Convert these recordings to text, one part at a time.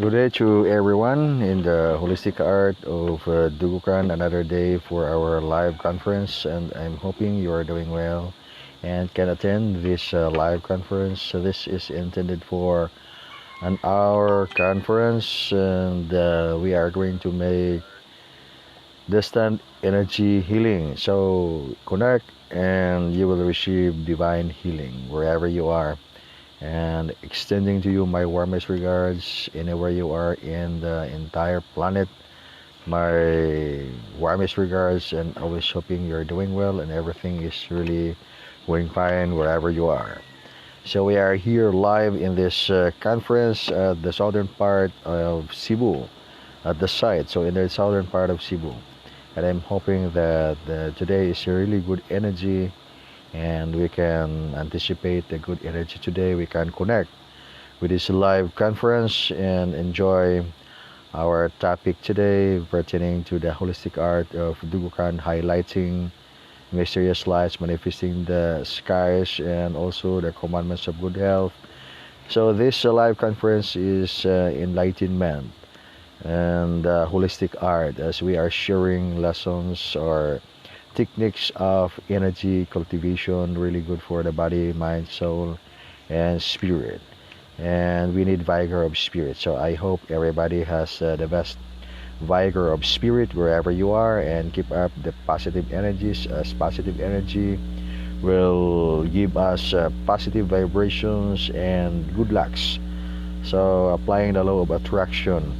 Good day to everyone in the holistic art of Dugukan. Another day for our live conference, and I'm hoping you are doing well and can attend this live conference. So this is intended for an hour conference, and we are going to make distant energy healing. So connect, and you will receive divine healing wherever you are, and extending to you my warmest regards anywhere you are in the entire planet. My warmest regards, and always hoping you're doing well and everything is really going fine wherever you are. So we are here live in this conference at the southern part of Cebu, at the site, so in the southern part of Cebu. And I'm hoping that today is a really good energy, and we can anticipate the good energy today. We can connect with this live conference and enjoy our topic today pertaining to the holistic art of Dugukan, highlighting mysterious lights manifesting the skies and also the commandments of good health. So this live conference is enlightenment and holistic art, as we are sharing lessons or techniques of energy cultivation, really good for the body, mind, soul, and spirit. And we need vigor of spirit. So I hope everybody has the best vigor of spirit wherever you are, and keep up the positive energies, as positive energy will give us positive vibrations and good lucks. So applying the law of attraction,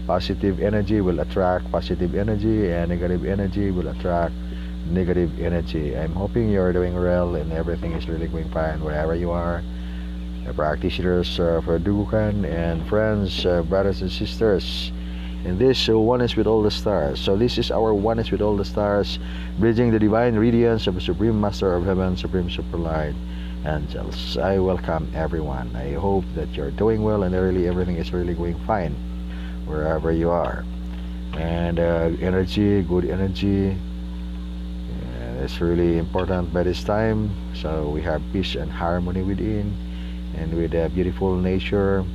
positive energy will attract positive energy, and negative energy will attract negative energy. I'm hoping you're doing well and everything is really going fine wherever you are. The practitioners for Dugukan and friends, brothers and sisters, and this oneness with all the stars. So this is our oneness with all the stars, bridging the divine radiance of the Supreme Master of Heaven, Supreme Super Light, angels. I welcome everyone. I hope that you're doing well and really everything is really going fine wherever you are. And energy, good energy, it's really important by this time. So we have peace and harmony within, and with the beautiful nature,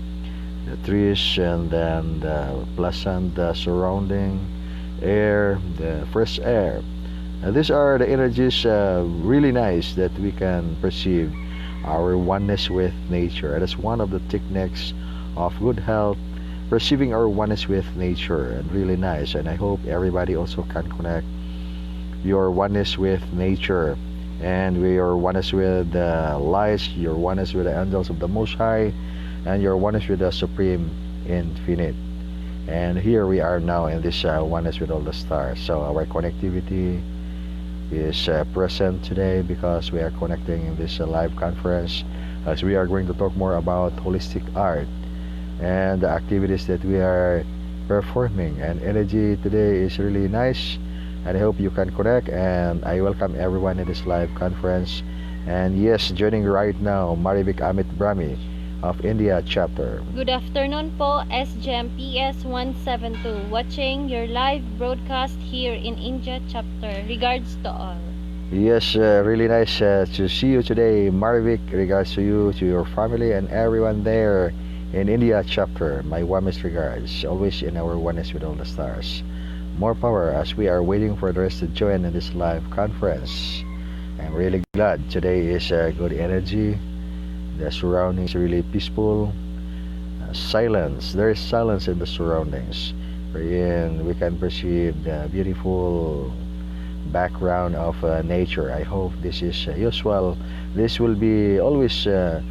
the trees, and then the pleasant surrounding air, the fresh air. These are the energies really nice that we can perceive our oneness with nature. That's one of the techniques of good health, perceiving our oneness with nature, and really nice. And I hope everybody also can connect your oneness with nature, and your oneness with the lights, your oneness with the angels of the Most High, and your oneness with the Supreme Infinite. And here we are now in this oneness with all the stars. So our connectivity is present today because we are connecting in this live conference, as we are going to talk more about holistic art and the activities that we are performing. And energy today is really nice, and I hope you can connect, and I welcome everyone in this live conference. And yes, joining right now, Marivik Amit Brahmi of India chapter. Good afternoon po, SGMPS1-72, watching your live broadcast here in India chapter. Regards to all. Yes, really nice to see you today, Marivik. Regards to you, to your family, and everyone there in India chapter. My warmest regards, always in our oneness with all the stars. More power as we are waiting for the rest to join in this live conference. I'm really glad today is good energy. The surroundings really peaceful. Silence. There is silence in the surroundings, wherein we can perceive the beautiful background of nature. I hope this is usual. This will be always the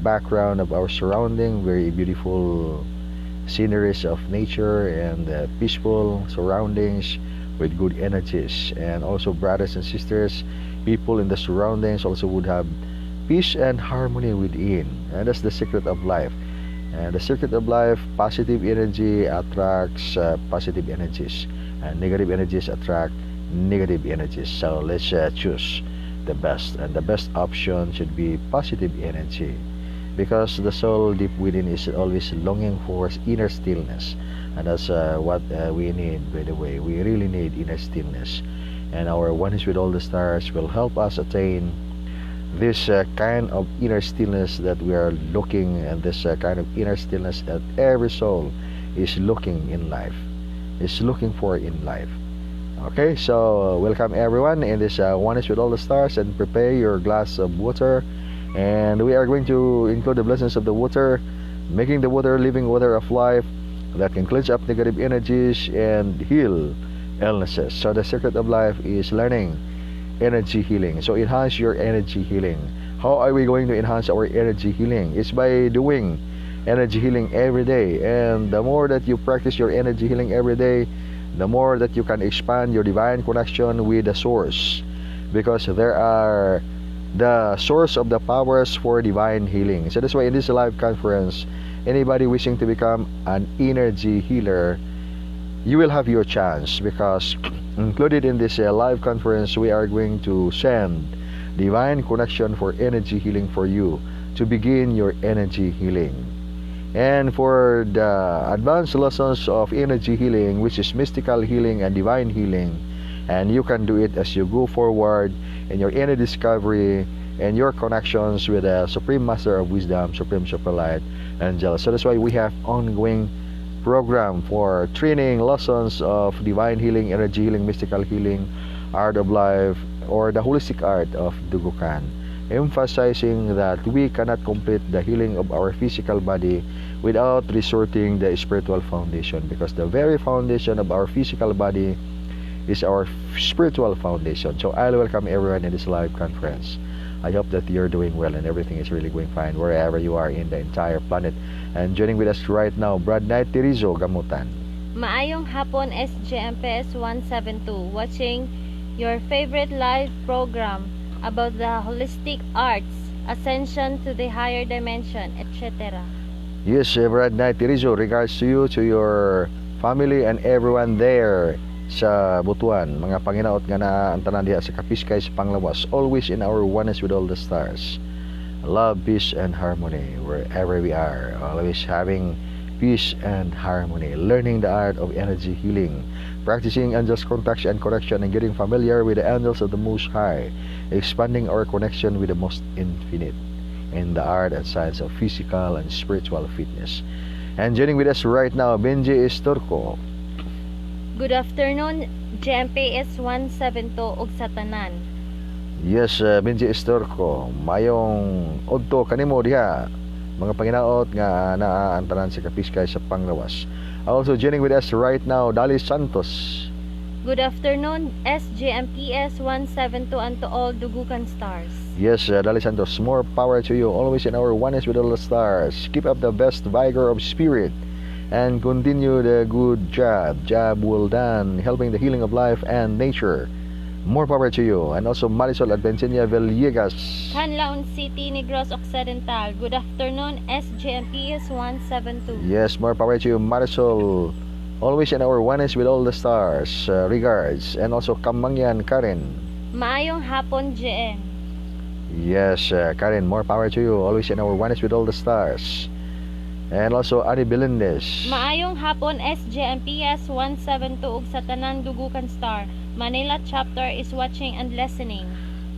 background of our surrounding. Very beautiful sceneries of nature and peaceful surroundings with good energies. And also, brothers and sisters, people in the surroundings also would have peace and harmony within, and that's the secret of life. And the secret of life, positive energy attracts positive energies, and negative energies attract negative energies. So let's choose the best, and the best option should be positive energy, because the soul deep within is always longing for inner stillness, and that's what we need. By the way, we really need inner stillness, and our oneness with all the stars will help us attain this kind of inner stillness that we are looking, and this kind of inner stillness that every soul is looking in life, is looking for in life. Okay, so welcome everyone in this Oneness with all the stars, and prepare your glass of water, and we are going to include the blessings of the water, making the water living water of life that can cleanse up negative energies and heal illnesses. So the secret of life is learning energy healing. So enhance your energy healing. How are we going to enhance our energy healing? It's by doing energy healing every day, and the more that you practice your energy healing every day, the more that you can expand your divine connection with the source, because there are the source of the powers for divine healing. So that's why in this live conference, anybody wishing to become an energy healer, you will have your chance, because included in this live conference, we are going to send divine connection for energy healing for you to begin your energy healing. And for the advanced lessons of energy healing, which is mystical healing and divine healing, and you can do it as you go forward in your inner discovery and your connections with the Supreme Master of Wisdom, Supreme Superlight Angel. So that's why we have ongoing program for training lessons of divine healing, energy healing, mystical healing, art of life, or the holistic art of Dugukan, emphasizing that we cannot complete the healing of our physical body without resorting the spiritual foundation, because the very foundation of our physical body is our spiritual foundation. So I'll welcome everyone in this live conference. I hope that you're doing well and everything is really going fine wherever you are in the entire planet. And joining with us right now, Brad Knight Terizo Gamutan. Maayong hapon, SGMPS1-72, watching your favorite live program about the holistic arts, ascension to the higher dimension, etc. Yes, Brad Knight Terizo, regards to you, to your family, and everyone there sa Butuan, mga panginaot nga na ang tanan diha sa Kapiskay sa Panglawas, always in our oneness with all the stars. Love, peace, and harmony wherever we are, always having peace and harmony, learning the art of energy healing, practicing angels contact and correction, and getting familiar with the angels of the Most High, expanding our connection with the Most Infinite in the art and science of physical and spiritual fitness. And joining with us right now, Benji Estorco. Good afternoon, GMPS172 ug sa tanan. Yes, Benji Estorco, mayong odto kanimo diha, mga panginaot nga naantanan sa Kapiskay sa Panglawas. Also joining with us right now, Dali Santos. Good afternoon, SGMPS172, and to all Dugukan stars. Yes, Dali Santos, more power to you, always in our oneness with all the stars. Keep up the best vigor of spirit and continue the good job well done, helping the healing of life and nature. More power to you. And also Marisol Advencenia Villegas, Canlaon City, Negros Occidental. Good afternoon, SGMPS172. yes, more power to you, Marisol, always in our oneness with all the stars. Regards. And also Kamangyan Karen. Maayong hapon, GM. Yes, Karen, more power to you, always in our oneness with all the stars. And also Ani Belindes. Maayong hapon, SGMPS172 ug sa tanan Dugukan star. Manila chapter is watching and listening.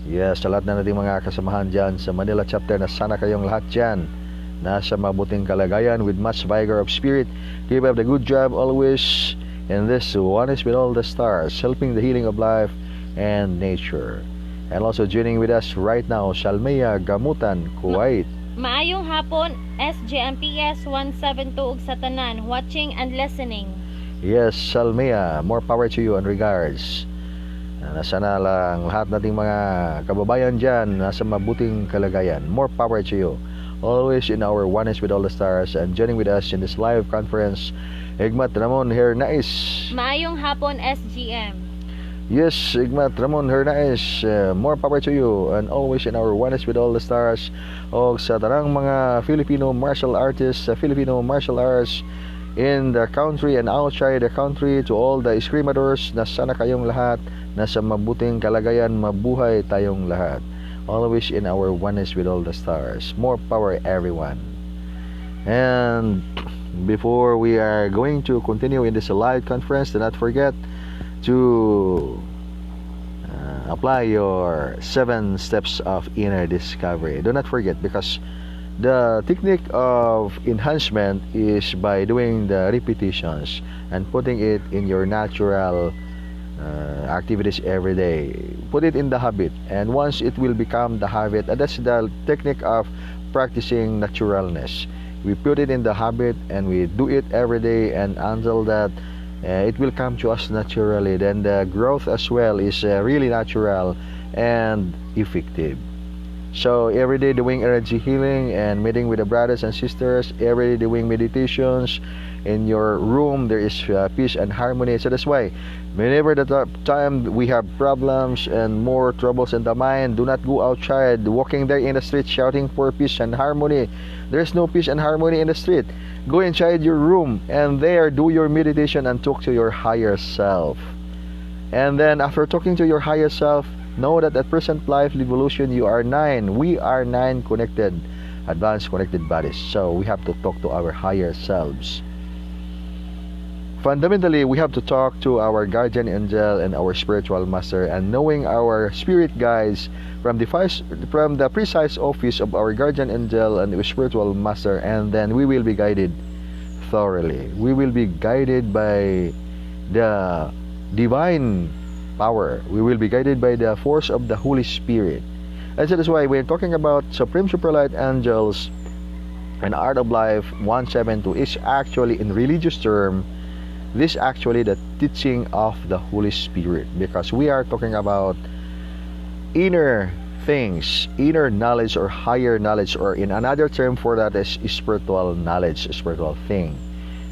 Yes, sa lahat na nating mga kasamahan dyan sa Manila chapter, na sana kayong lahat dyan nasa mabuting kalagayan with much vigor of spirit. Keep up the good job always in this oneness with all the stars, helping the healing of life and nature. And also joining with us right now, Shalmea Gamutan, Kuwait. Maayong hapon, SGMPS172 ug sa tanan, watching and listening. Yes, Shalmea, more power to you and regards. Sana lang lahat nating mga kababayan dyan nasa mabuting kalagayan. More power to you, always in our oneness with all the stars. And joining with us in this live conference, Igmat Ramon Hernais. Maayong hapon, SGM. Yes, Igmat Ramon Hernais, more power to you, and always in our oneness with all the stars. O sa tarang mga Filipino martial artists, Filipino martial arts in the country and outside the country, to all the escrimadors, na sana kayong lahat nasa mabuting kalagayan, mabuhay tayong lahat, always in our oneness with all the stars. More power, everyone. And before we are going to continue in this live conference, do not forget to apply your 7 steps of inner discovery. Do not forget, because The technique of enhancement is by doing the repetitions and putting it in your natural activities every day. Put it in the habit, and once it will become the habit, and that's the technique of practicing naturalness. We put it in the habit and we do it every day, and until that it will come to us naturally. Then the growth as well is really natural and effective. So every day doing energy healing and meeting with the brothers and sisters, every day doing meditations in your room, there is peace and harmony. So that's why whenever the time we have problems and more troubles in the mind, do not go outside walking there in the street shouting for peace and harmony. There's no peace and harmony in the street. Go inside your room and there do your meditation and talk to your higher self. And then after talking to your higher self, know that at present life evolution you are 9. We are 9 connected, advanced connected bodies. So we have to talk to our higher selves. Fundamentally, we have to talk to our guardian angel and our spiritual master, and knowing our spirit guides from the precise office of our guardian angel and spiritual master, and then we will be guided thoroughly. We will be guided by the divine power. We will be guided by the force of the Holy Spirit. And so that's why we're talking about Supreme Superlight Angels and Art of Life 172 is actually in religious term, this actually the teaching of the Holy Spirit, because we are talking about inner things, inner knowledge or higher knowledge, or in another term for that is spiritual knowledge, spiritual thing.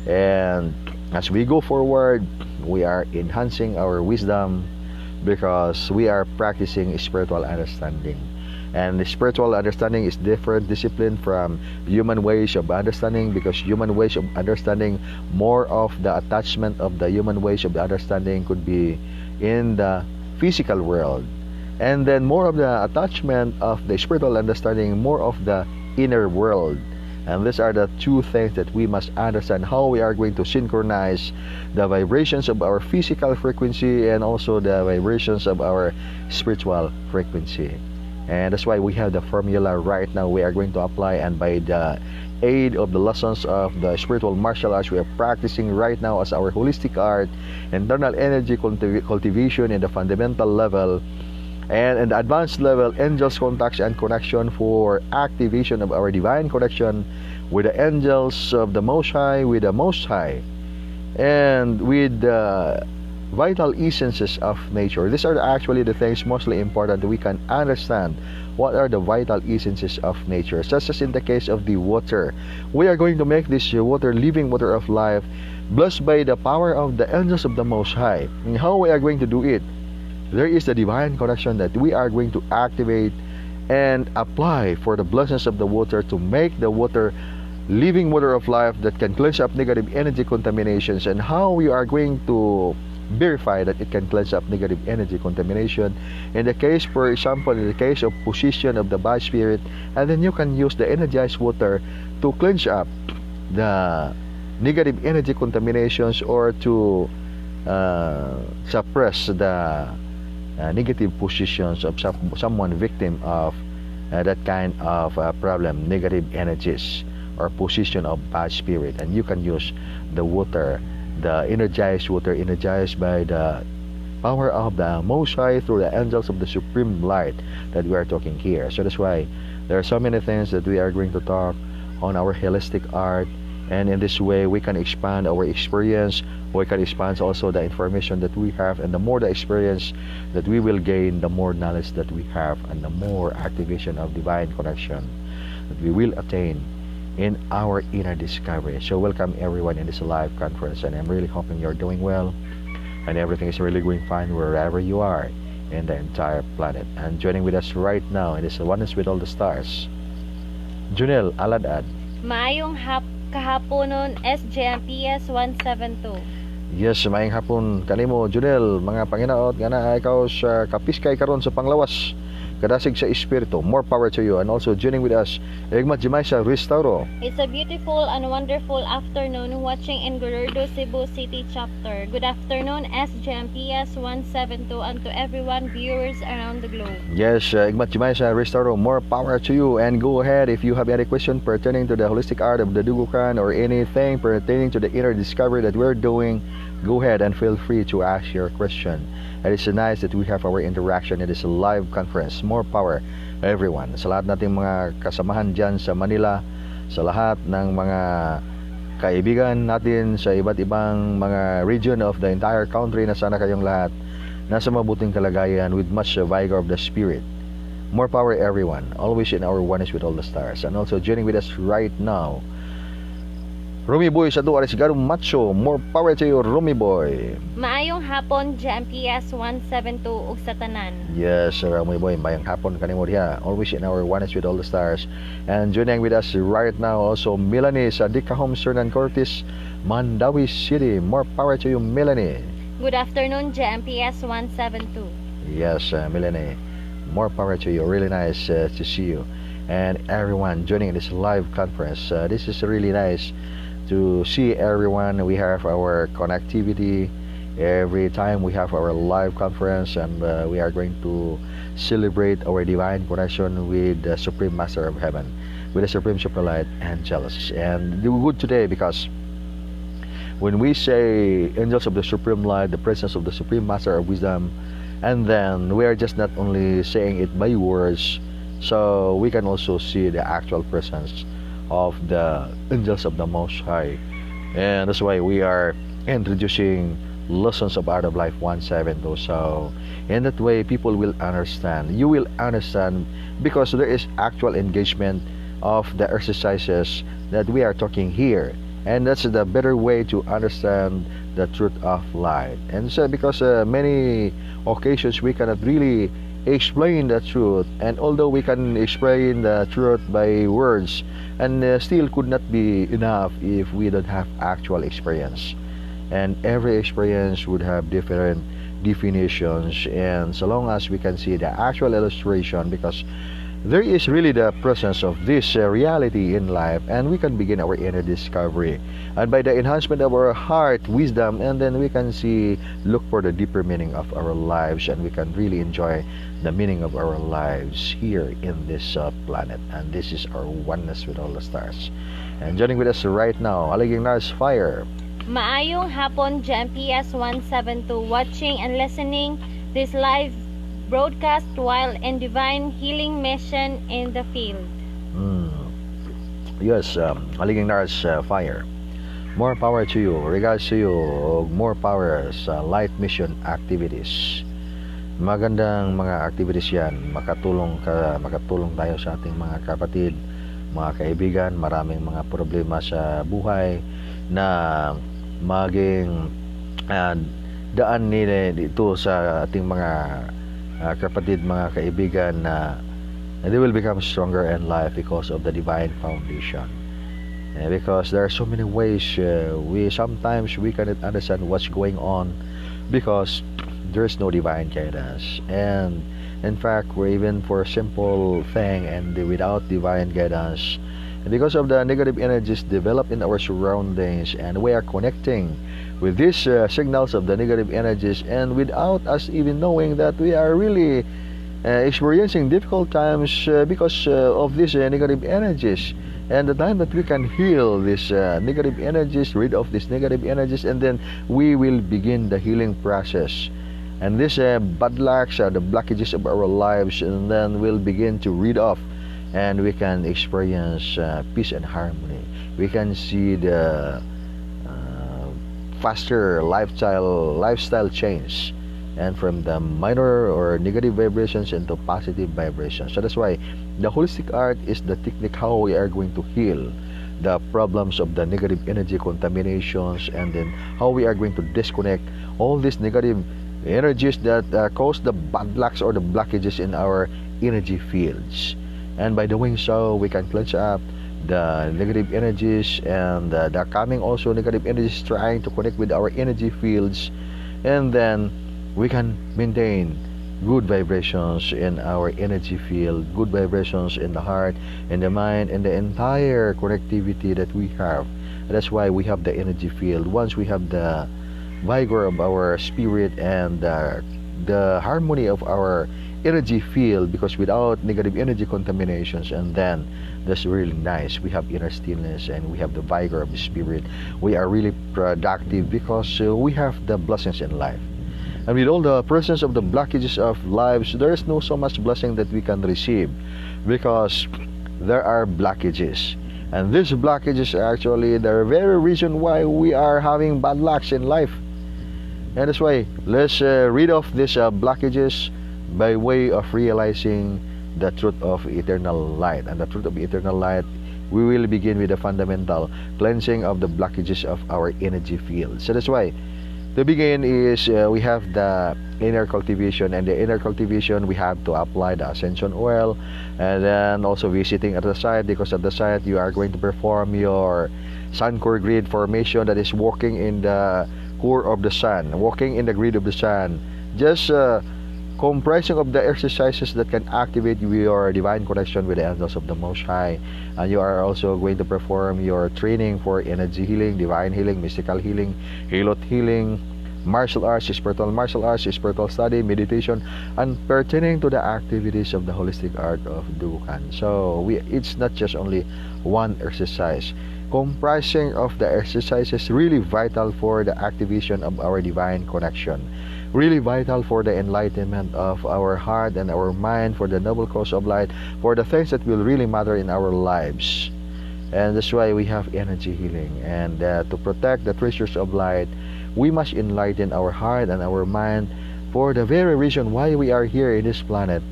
And as we go forward, we are enhancing our wisdom because we are practicing spiritual understanding. And the spiritual understanding is different discipline from human ways of understanding, because human ways of understanding, more of the attachment of the human ways of understanding could be in the physical world. And then more of the attachment of the spiritual understanding, more of the inner world. And these are the two things that we must understand, how we are going to synchronize the vibrations of our physical frequency and also the vibrations of our spiritual frequency. And that's why we have the formula right now we are going to apply, and by the aid of the lessons of the spiritual martial arts we are practicing right now as our holistic art, internal energy cultivation in the fundamental level, and in the advanced level, angels contacts and connection for activation of our divine connection with the angels of the Most High, with the Most High, and with the vital essences of nature. These are actually the things mostly important that we can understand. What are the vital essences of nature? Such as in the case of the water. We are going to make this water, living water of life, blessed by the power of the angels of the Most High. And how we are going to do it? There is the divine connection that we are going to activate and apply for the blessings of the water to make the water living water of life that can cleanse up negative energy contaminations. And how we are going to verify that it can cleanse up negative energy contamination in the case, for example, in the case of position of the bad spirit, and then you can use the energized water to cleanse up the negative energy contaminations or to suppress the negative positions of someone victim of that kind of problem, negative energies or position of bad spirit. And you can use the water, the energized water, energized by the power of the Most High through the angels of the supreme light that we are talking here. So that's why there are so many things that we are going to talk on our holistic art, and in this way we can expand our experience. We can expand also the information that we have, and the more the experience that we will gain, the more knowledge that we have, and the more activation of divine connection that we will attain in our inner discovery. So welcome everyone in this live conference, and I'm really hoping you're doing well and everything is really going fine wherever you are in the entire planet. And joining with us right now in this Oneness with All the Stars, Junel Aladad. Maayong kahaponon SGMPS 172. Yes, maayong hapon kanimo Junel, mga panginaot nga na ikaw sa kapiskay karon sa panglawas kadasig sa espiritu. More power to you. And also joining with us, Igmat Jimay sa Restauro. It's a beautiful and wonderful afternoon watching in Guerrero, Cebu City Chapter. Good afternoon, SGMPS1-72, and to everyone viewers around the globe. Yes, Igmat Jimay sa Restauro. More power to you. And go ahead if you have any question pertaining to the holistic art of the Dugukan or anything pertaining to the inner discovery that we're doing, go ahead and feel free to ask your question. And it's nice that we have our interaction in this live conference. More power, everyone. Sa lahat nating mga kasamahan dyan sa Manila, sa lahat ng mga kaibigan natin sa iba't ibang mga region of the entire country, na sana kayong lahat nasa mabuting kalagayan with much vigor of the spirit. More power, everyone. Always in our oneness with all the stars. And also joining with us right now, Rumi Boy sa Duares Garo Macho. More power to you, Rumi Boy. Maayong hapon, GMPS172 ug sa tanan. Yes, Rumi Boy. Mayang hapon kanimo diha. Always in our oneness with all the stars. And joining with us right now also Melanie sa Dicahome Cernan Cortis, Mandawi City. More power to you, Melanie. Good afternoon, GMPS172. Yes, Melanie. More power to you. Really nice to see you. And everyone joining in this live conference. This is really nice to see everyone. We have our connectivity every time we have our live conference, and we are going to celebrate our divine connection with the Supreme Master of Heaven, with the Supreme Superlight Angels. And do good today because when we say angels of the Supreme Light, the presence of the Supreme Master of Wisdom, and then we are just not only saying it by words, so we can also see the actual presence of the angels of the Most High. And that's why we are introducing lessons of Art of Life 172. So in that way people will understand, you will understand, because there is actual engagement of the exercises that we are talking here, and that's the better way to understand the truth of light. And so because many occasions we cannot really explain the truth, and although we can explain the truth by words, and still could not be enough if we don't have actual experience. And every experience would have different definitions, and so long as we can see the actual illustration, because there is really the presence of this reality in life, and we can begin our inner discovery, and by the enhancement of our heart wisdom, and then we can see, look for the deeper meaning of our lives, and we can really enjoy the meaning of our lives here in this planet. And this is our oneness with all the stars. And joining with us right now, Aliging Nars Fire. Maayong hapon, GMPS172, watching and listening this live broadcast while in divine healing mission in the field. Yes, Aliging Nars Fire. More power to you. Regards to you. More power sa light mission activities. Magandang mga activities yan. Makatulong tayo sa ating mga kapatid, mga kaibigan. Maraming mga problema sa buhay na maging daan nila dito sa ating mga kapatid, mga kaibigan, na they will become stronger in life because of the divine foundation. Because there are so many ways we cannot understand what's going on because there's no divine guidance. And in fact, we're even for a simple thing and without divine guidance, and because of the negative energies developed in our surroundings, and we are connecting with these signals of the negative energies, and without us even knowing that we are really experiencing difficult times because of these negative energies. And the time that we can heal these negative energies, rid of these negative energies, and then we will begin the healing process. And these bad lucks are the blockages of our lives, and then we'll begin to rid off, and we can experience peace and harmony. We can see the faster lifestyle change, and from the minor or negative vibrations into positive vibrations. So that's why the holistic art is the technique how we are going to heal the problems of the negative energy contaminations, and then how we are going to disconnect all these negative energies that cause the bad lucks or the blockages in our energy fields. And by doing so, we can cleanse up the negative energies, and the coming also negative energies trying to connect with our energy fields, and then we can maintain good vibrations in our energy field, good vibrations in the heart, in the mind, and the entire connectivity that we have. That's why we have the energy field. Once we have the vigor of our spirit and the harmony of our energy field, because without negative energy contaminations, and then that's really nice, we have inner stillness and we have the vigor of the spirit. We are really productive because we have the blessings in life. And with all the presence of the blockages of lives, there is no so much blessing that we can receive because there are blockages. And these blockages are actually the very reason why we are having bad lucks in life. And that's why let's rid off these blockages by way of realizing the truth of eternal light. And the truth of eternal light, we will begin with the fundamental cleansing of the blockages of our energy field. So that's why to begin is we have the inner cultivation, and the inner cultivation we have to apply the ascension oil, and then also visiting at the site, because at the site you are going to perform your sun core grid formation, that is walking in the core of the sun, walking in the grid of the sun, just comprising of the exercises that can activate your divine connection with the angels of the Most High. And you are also going to perform your training for energy healing, divine healing, mystical healing, helot healing, martial arts, spiritual study, meditation, and pertaining to the activities of the holistic art of Dugukan. So it's not just only one exercise. Comprising of the exercises really vital for the activation of our divine connection, really vital for the enlightenment of our heart and our mind, for the noble cause of light, for the things that will really matter in our lives. And that's why we have energy healing. And to protect the treasures of light, we must enlighten our heart and our mind for the very reason why we are here in this planet.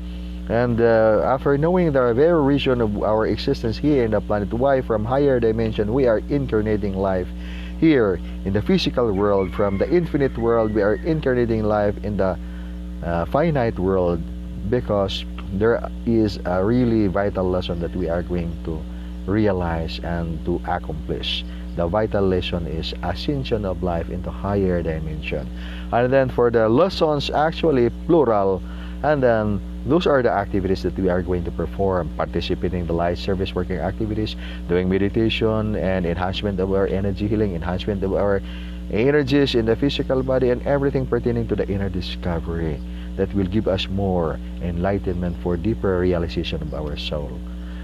And after knowing the very reason of our existence here in the planet, why from higher dimension we are incarnating life here in the physical world, from the infinite world we are incarnating life in the finite world, because there is a really vital lesson that we are going to realize and to accomplish. The vital lesson is ascension of life into higher dimension. And then for the lessons, actually plural, and then those are the activities that we are going to perform: participating in the light service working activities, doing meditation and enhancement of our energy healing, enhancement of our energies in the physical body, and everything pertaining to the inner discovery that will give us more enlightenment for deeper realization of our soul.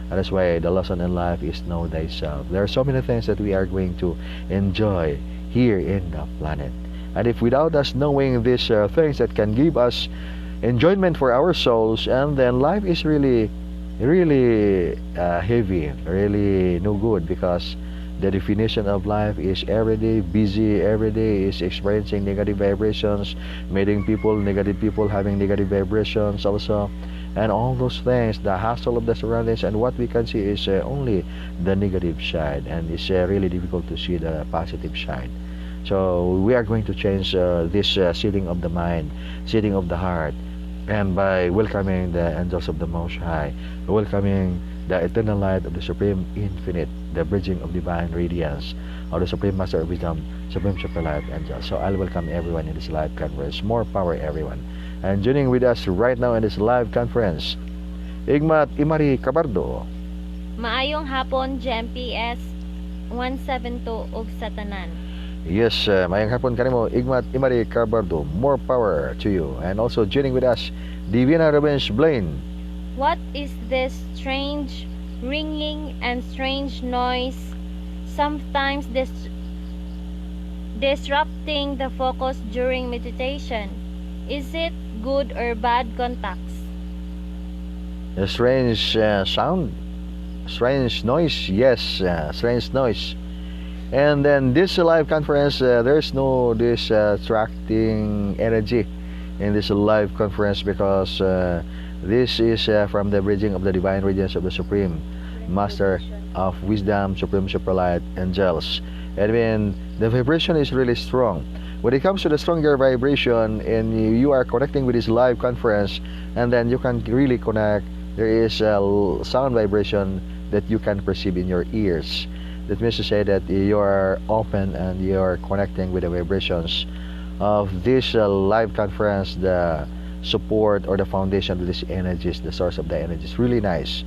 And that's why the lesson in life is know thyself. There are so many things that we are going to enjoy here in the planet. And if without us knowing these things that can give us enjoyment for our souls, and then life is really heavy, really no good, because the definition of life is every day busy, every day is experiencing negative vibrations, meeting people, negative people, having negative vibrations also, and all those things, the hassle of the surroundings, and what we can see is only the negative side, and it's really difficult to see the positive side. So we are going to change this seating of the mind, seating of the heart, and by welcoming the angels of the Most High, welcoming the eternal light of the Supreme Infinite, the bridging of divine radiance of the Supreme Master of Wisdom, Supreme Super Light Angel. So I'll welcome everyone in this live conference. More power, everyone. And joining with us right now in this live conference, Igmat Imari Cabardo. Maayong hapon, GMPS 172 ug Satanan. Yes, mayang hapon kanimo, Igmat Imari Cabardo. More power to you. And also joining with us, Divina Revenge Blaine. What is this strange ringing and strange noise, sometimes disrupting the focus during meditation? Is it good or bad contacts? A strange sound, strange noise. Yes, strange noise. And then this live conference, there's no distracting energy in this live conference, because this is from the bridging of the divine radiance of the Supreme Master of Wisdom, Supreme Super Light Angels. And when the vibration is really strong, when it comes to the stronger vibration and you are connecting with this live conference, and then you can really connect, there is a sound vibration that you can perceive in your ears. That means to say that you are open and you are connecting with the vibrations of this live conference, the support or the foundation of these energies, the source of the energies. Really nice.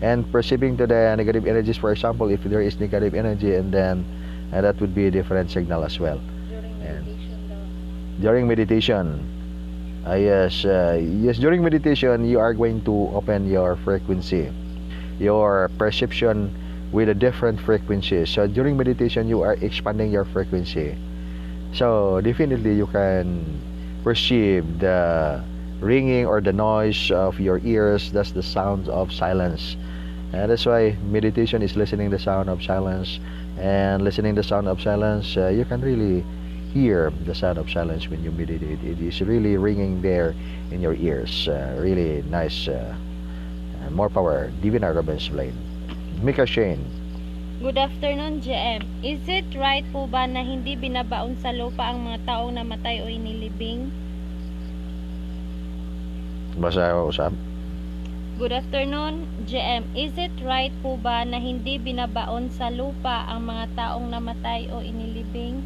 And perceiving to the negative energies, for example, if there is negative energy, and then that would be a different signal as well. During meditation, yes, during meditation, you are going to open your frequency, your perception with a different frequency. So during meditation, you are expanding your frequency. So definitely you can perceive the ringing or the noise of your ears. That's the sound of silence. And that's why meditation is listening the sound of silence. And listening the sound of silence, you can really hear the sound of silence when you meditate. It is really ringing there in your ears. Really nice. More power. Divine Robin's Blaine. Mika Shane. Good afternoon, GM. Is it right po ba na hindi binabaon sa lupa ang mga taong namatay o inilibing? Basa ako usap. Good afternoon, GM. Is it right po ba na hindi binabaon sa lupa ang mga taong namatay o inilibing?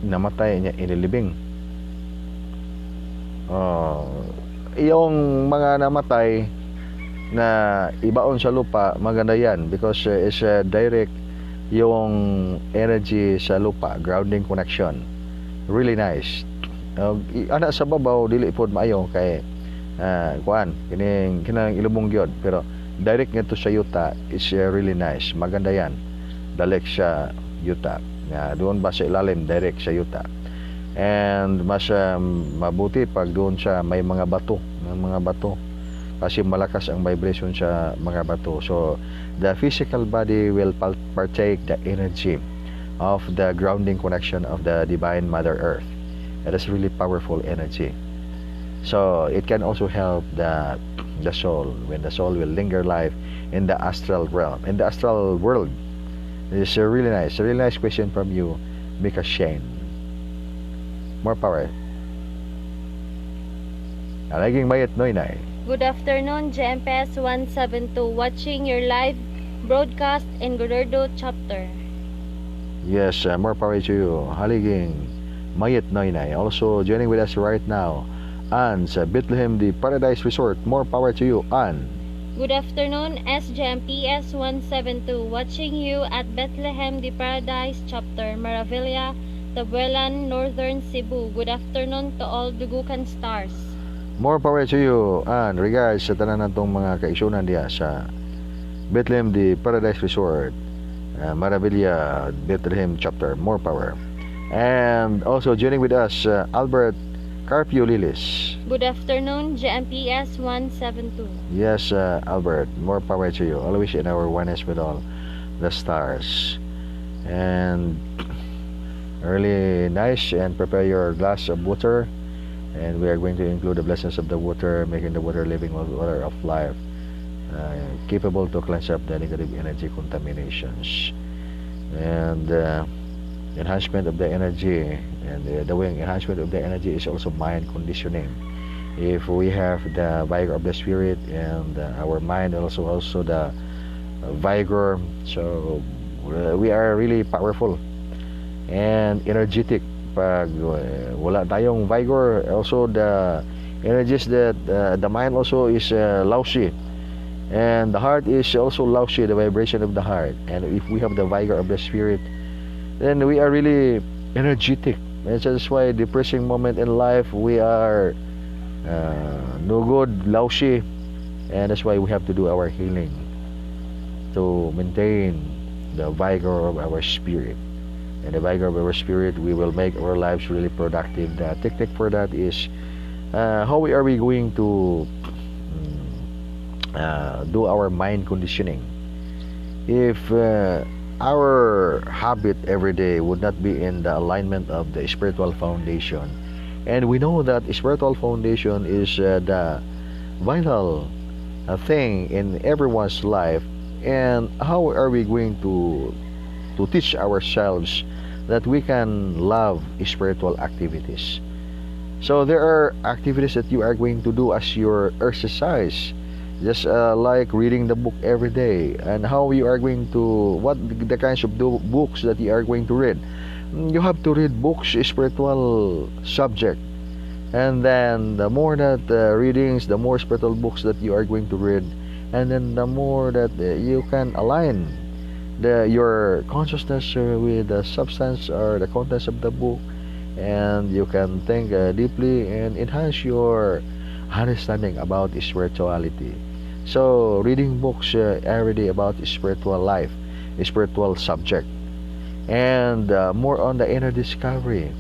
Namatay niya, inilibing. Yung mga namatay na ibaon sa lupa, maganda yan because it's direct yung energy sa lupa, grounding connection. Really nice. Ana sa babaw dili pod maayo kay kuan kining ilubong gyud, pero direct nito sa yuta is really nice. Maganda yan. Direct sa yuta. Doon ba sa ilalim, direct sa yuta. And mas mabuti pag doon sa may mga bato, kasi malakas ang vibration sa mga bato. So the physical body will partake the energy of the grounding connection of the divine Mother Earth. It is really powerful energy. So it can also help the soul when the soul will linger life in the astral realm, in the astral world. It's a really nice question from you, Mika Shane. More power. Alaging mayat noy. Good afternoon, SGMPS1-72. Watching your live broadcast in Gordo chapter. Yes, more power to you. Haliging mayat noy. Also joining with us right now, Anne sa Bethlehem, the Paradise Resort. More power to you, Anne. Good afternoon, SGMPS1-72. Watching you at Bethlehem, the Paradise chapter, Maravilla, Tabuelan, Northern Cebu. Good afternoon to all Dugukan stars. More power to you, and regards sa tanan natong mga kaisunan diya sa Bethlehem, the Paradise Resort, Maravilla, Bethlehem chapter. More power. And also joining with us, Albert Carpio Lilis. Good afternoon, GMPS1-72. Yes, Albert, more power to you. Always in our oneness with all the stars. And really nice, and prepare your glass of water. And we are going to include the blessings of the water, making the water living water of life, capable to cleanse up the negative energy contaminations. And enhancement of the energy, and the way enhancement of the energy is also mind conditioning. If we have the vigor of the spirit, and our mind also the vigor, so we are really powerful and energetic. Pag wala tayong vigor, also the energies that the mind also is lousy, and the heart is also lousy, the vibration of the heart. And if we have the vigor of the spirit, then we are really energetic. And that's why depressing moment in life, we are no good, lousy, and that's why we have to do our healing to maintain the vigor of our spirit. And the vigor of our spirit, we will make our lives really productive. The technique for that is how are we going to do our mind conditioning. If our habit every day would not be in the alignment of the spiritual foundation, and we know that spiritual foundation is the vital thing in everyone's life, and how are we going to teach ourselves that we can love spiritual activities? So there are activities that you are going to do as your exercise, just like reading the book every day. And how you are going to, what the kinds of books that you are going to read. You have to read books, spiritual subject, And then the more that readings, the more spiritual books that you are going to read, and then the more that you can align your consciousness with the substance or the contents of the book, and you can think deeply and enhance your understanding about spirituality. So reading books every day about spiritual life, spiritual subject, and more on the inner discovery,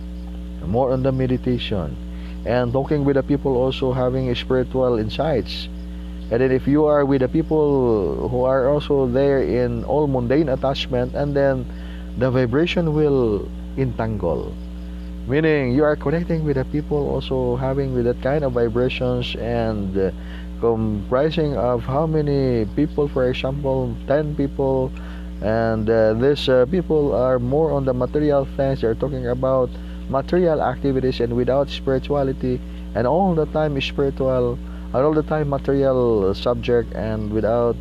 more on the meditation, and talking with the people also having spiritual insights. And then if you are with the people who are also there in all mundane attachment, and then the vibration will entangle. Meaning you are connecting with the people also having with that kind of vibrations, and comprising of how many people, for example 10 people, and these people are more on the material things. They're talking about material activities and without spirituality, and all the time spiritual, and all the time material subject, and without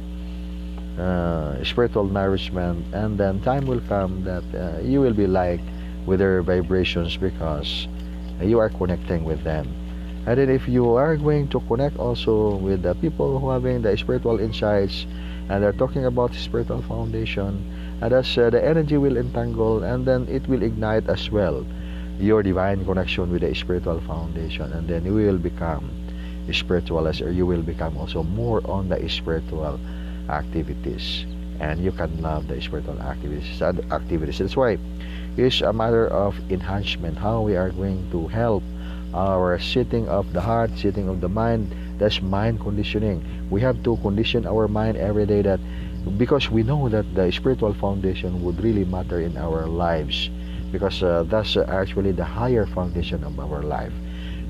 spiritual nourishment. And then time will come that you will be like with their vibrations, because you are connecting with them. And then if you are going to connect also with the people who are having the spiritual insights, and they're talking about spiritual foundation, and thus the energy will entangle, and then it will ignite as well your divine connection with the spiritual foundation, and then you will become spiritualist, or you will become also more on the spiritual activities, and you can love the spiritual activities. That's why it's a matter of enhancement, how we are going to help our sitting of the heart, sitting of the mind. That's mind conditioning. We have to condition our mind every day, that because we know that the spiritual foundation would really matter in our lives, because that's actually the higher foundation of our life.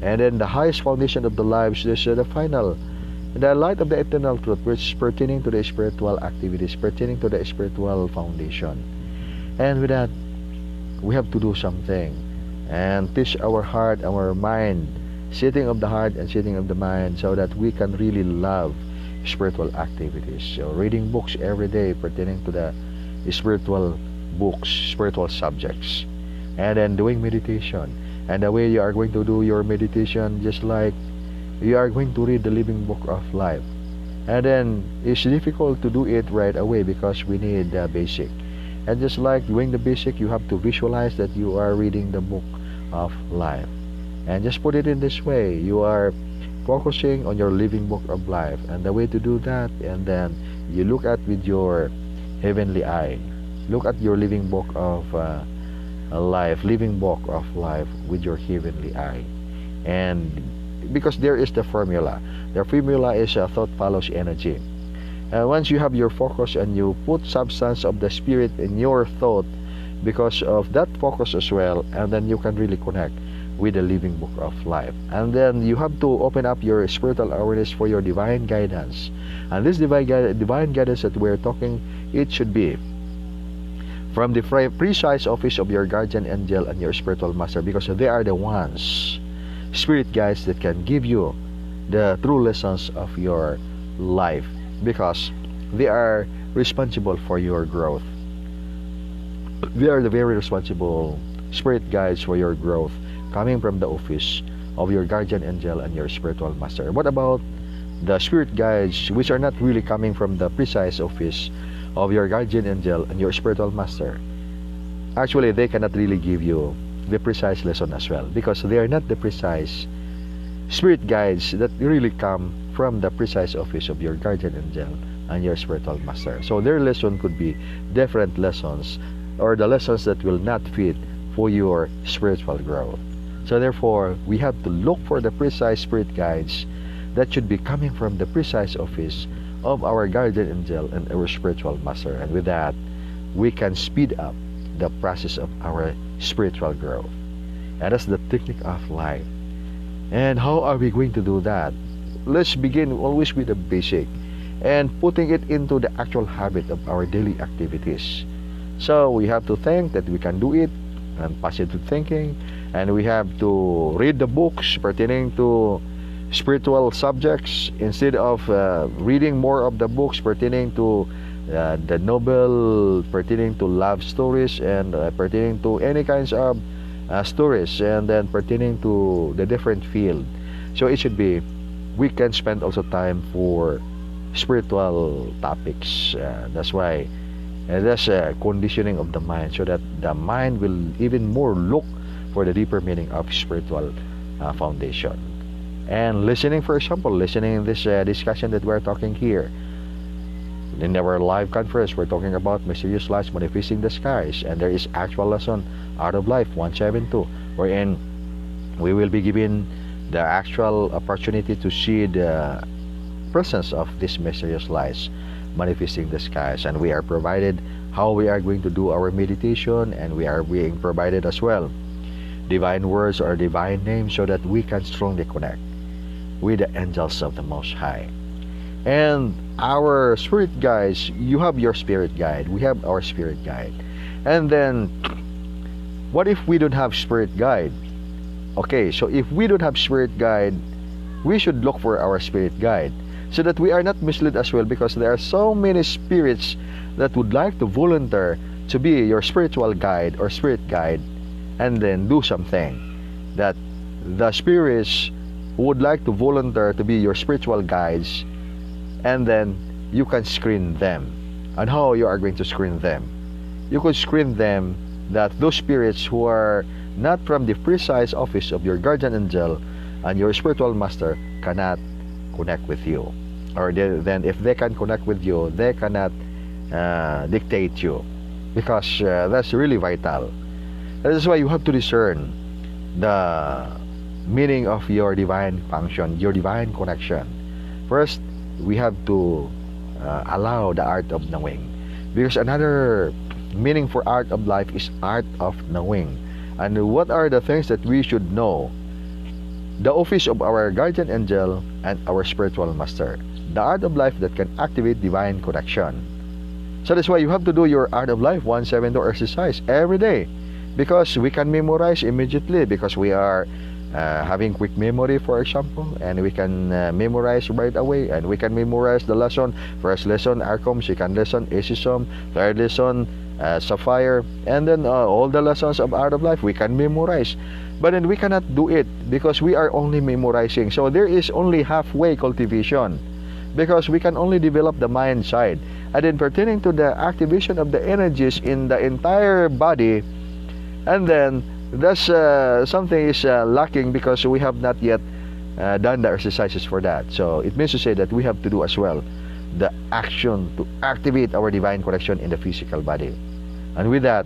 And then the highest foundation of the lives is the light of the eternal truth, which is pertaining to the spiritual activities, pertaining to the spiritual foundation. And with that, we have to do something and teach our heart, our mind, sitting of the heart and sitting of the mind, so that we can really love spiritual activities. So reading books every day pertaining to the spiritual books, spiritual subjects, and then doing meditation. And the way you are going to do your meditation, just like you are going to read the living book of life. And then it's difficult to do it right away, because we need the basic. And just like doing the basic, you have to visualize that you are reading the book of life. And just put it in this way: you are focusing on your living book of life. And the way to do that, and then you look at with your heavenly eye, look at your living book of life, living book of life with your heavenly eye. And because there is the formula is thought follows energy. And once you have your focus and you put substance of the spirit in your thought, because of that focus as well, and then you can really connect with the living book of life. And then you have to open up your spiritual awareness for your divine guidance. And this divine guidance that we're talking, it should be from the precise office of your guardian angel and your spiritual master, because they are the ones, spirit guides, that can give you the true lessons of your life, because they are responsible for your growth. They are the very responsible spirit guides for your growth, coming from the office of your guardian angel and your spiritual master. What about the spirit guides which are not really coming from the precise office of your guardian angel and your spiritual master? Actually, they cannot really give you the precise lesson as well, because they are not the precise spirit guides that really come from the precise office of your guardian angel and your spiritual master. So their lesson could be different lessons, or the lessons that will not fit for your spiritual growth. So therefore, we have to look for the precise spirit guides that should be coming from the precise office of our guardian angel and our spiritual master. And with that, we can speed up the process of our spiritual growth. And that's the technique of life. And how are we going to do that? Let's begin always with the basic and putting it into the actual habit of our daily activities. So we have to think that we can do it, and positive thinking, and we have to read the books pertaining to spiritual subjects, instead of reading more of the books pertaining to the novel, pertaining to love stories, and pertaining to any kinds of stories and then pertaining to the different field. So it should be, we can spend also time for spiritual topics. That's why that's a conditioning of the mind, so that the mind will even more look for the deeper meaning of spiritual foundation. And listening, for example, listening in this discussion that we're talking here, in our live conference, we're talking about mysterious lights manifesting the skies, and there is actual lesson Art of Life 172, wherein we will be given the actual opportunity to see the presence of these mysterious lights manifesting the skies, and we are provided how we are going to do our meditation, and we are being provided as well divine words or divine names, so that we can strongly connect with the angels of the Most High. And our spirit guides, you have your spirit guide, we have our spirit guide. And then what if we don't have spirit guide? Okay, so if we don't have spirit guide, we should look for our spirit guide, so that we are not misled as well, because there are so many spirits that would like to volunteer to be your spiritual guide or spirit guide, and then do something that the spirits would like to volunteer to be your spiritual guides, and then you can screen them. And how you are going to screen them? You could screen them that those spirits who are not from the precise office of your guardian angel and your spiritual master cannot connect with you, or then if they can connect with you, they cannot dictate you, because that's really vital. That is why you have to discern the meaning of your divine function, your divine connection. First, we have to allow the art of knowing, because another meaning for art of life is art of knowing. And what are the things that we should know? The office of our guardian angel and our spiritual master, the art of life that can activate divine connection. So that's why you have to do your art of life 172 exercise every day, because we can memorize immediately, because we are having quick memory, for example, and we can memorize right away, and we can memorize the lesson. First lesson Arcom, second lesson Acism, third lesson Sapphire, and then all the lessons of art of life we can memorize. But then we cannot do it because we are only memorizing. So there is only halfway cultivation, because we can only develop the mind side, and then pertaining to the activation of the energies in the entire body, and then that's something is lacking, because we have not yet done the exercises for that. So it means to say that we have to do as well the action to activate our divine connection in the physical body, and with that,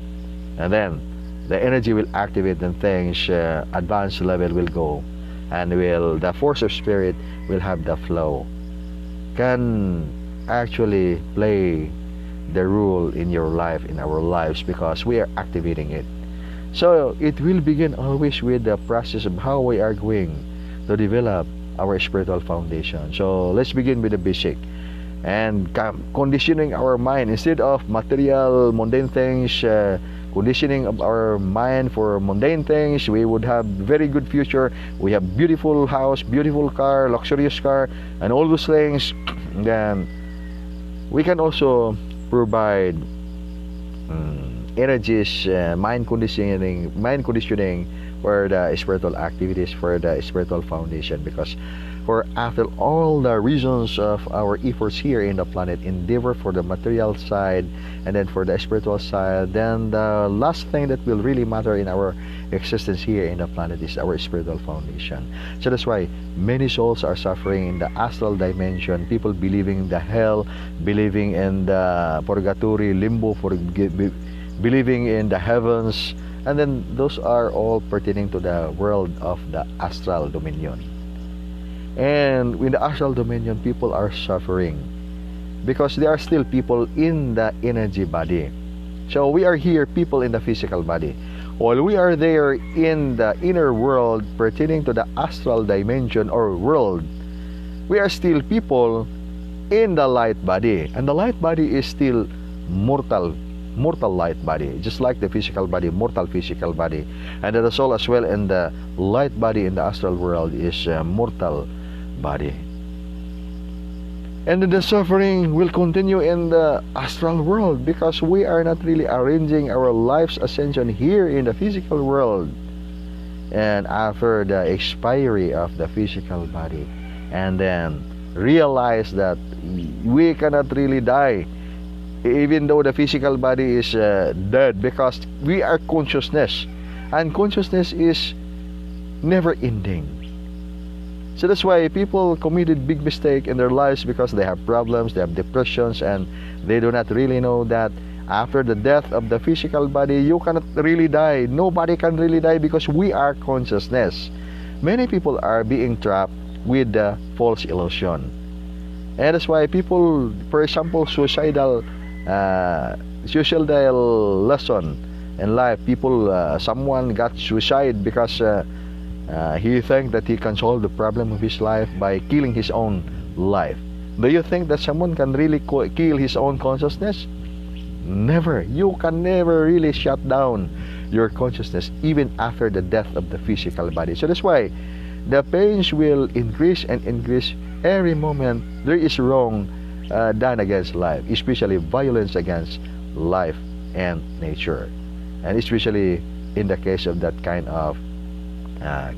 and then the energy will activate, and things advanced level will go, and will the force of spirit will have the flow, can actually play the role in your life, in our lives, because we are activating it. So it will begin always with the process of how we are going to develop our spiritual foundation. So let's begin with the basic, and conditioning our mind instead of material mundane things, conditioning of our mind for mundane things. We would have very good future, we have beautiful house, beautiful car, luxurious car, and all those things. Then we can also provide energies, mind conditioning for the spiritual activities, for the spiritual foundation, because for after all the reasons of our efforts here in the planet, endeavor for the material side and then for the spiritual side, then the last thing that will really matter in our existence here in the planet is our spiritual foundation. So that's why many souls are suffering in the astral dimension, people believing in the hell, believing in the purgatory, limbo, for believing in the heavens, and then those are all pertaining to the world of the astral dominion. And in the astral dominion, people are suffering because there are still people in the energy body. So we are here, people in the physical body, while we are there in the inner world pertaining to the astral dimension or world. We are still people in the light body, and the light body is still mortal light body, just like the physical body, mortal physical body, and the soul as well in the light body in the astral world is mortal body. And the suffering will continue in the astral world because we are not really arranging our life's ascension here in the physical world. and after the expiry of the physical body, and then realize that we cannot really die even though the physical body is dead, because we are consciousness, and consciousness is never ending. So that's why people committed big mistake in their lives, because they have problems, they have depressions, and they do not really know that after the death of the physical body, you cannot really die. Nobody can really die, because we are consciousness. Many people are being trapped with the false illusion. And that's why people, for example, suicidal lesson in life. People, someone got suicide because he think that he can solve the problem of his life by killing his own life. Do you think that someone can really kill his own consciousness? Never. You can never really shut down your consciousness even after the death of the physical body. So that's why the pains will increase and increase every moment there is wrong done against life, especially violence against life and nature. And especially in the case of that kind of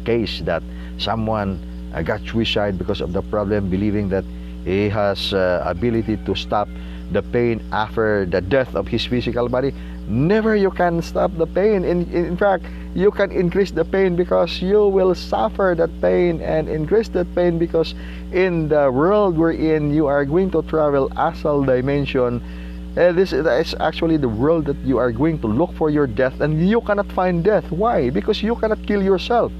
case that someone got suicide because of the problem, believing that he has ability to stop the pain after the death of his physical body. Never you can stop the pain. In fact, you can increase the pain, because you will suffer that pain and increase that pain, because in the world we're in, you are going to travel astral dimension. This is actually the world that you are going to look for your death, and you cannot find death. Why? Because you cannot kill yourself.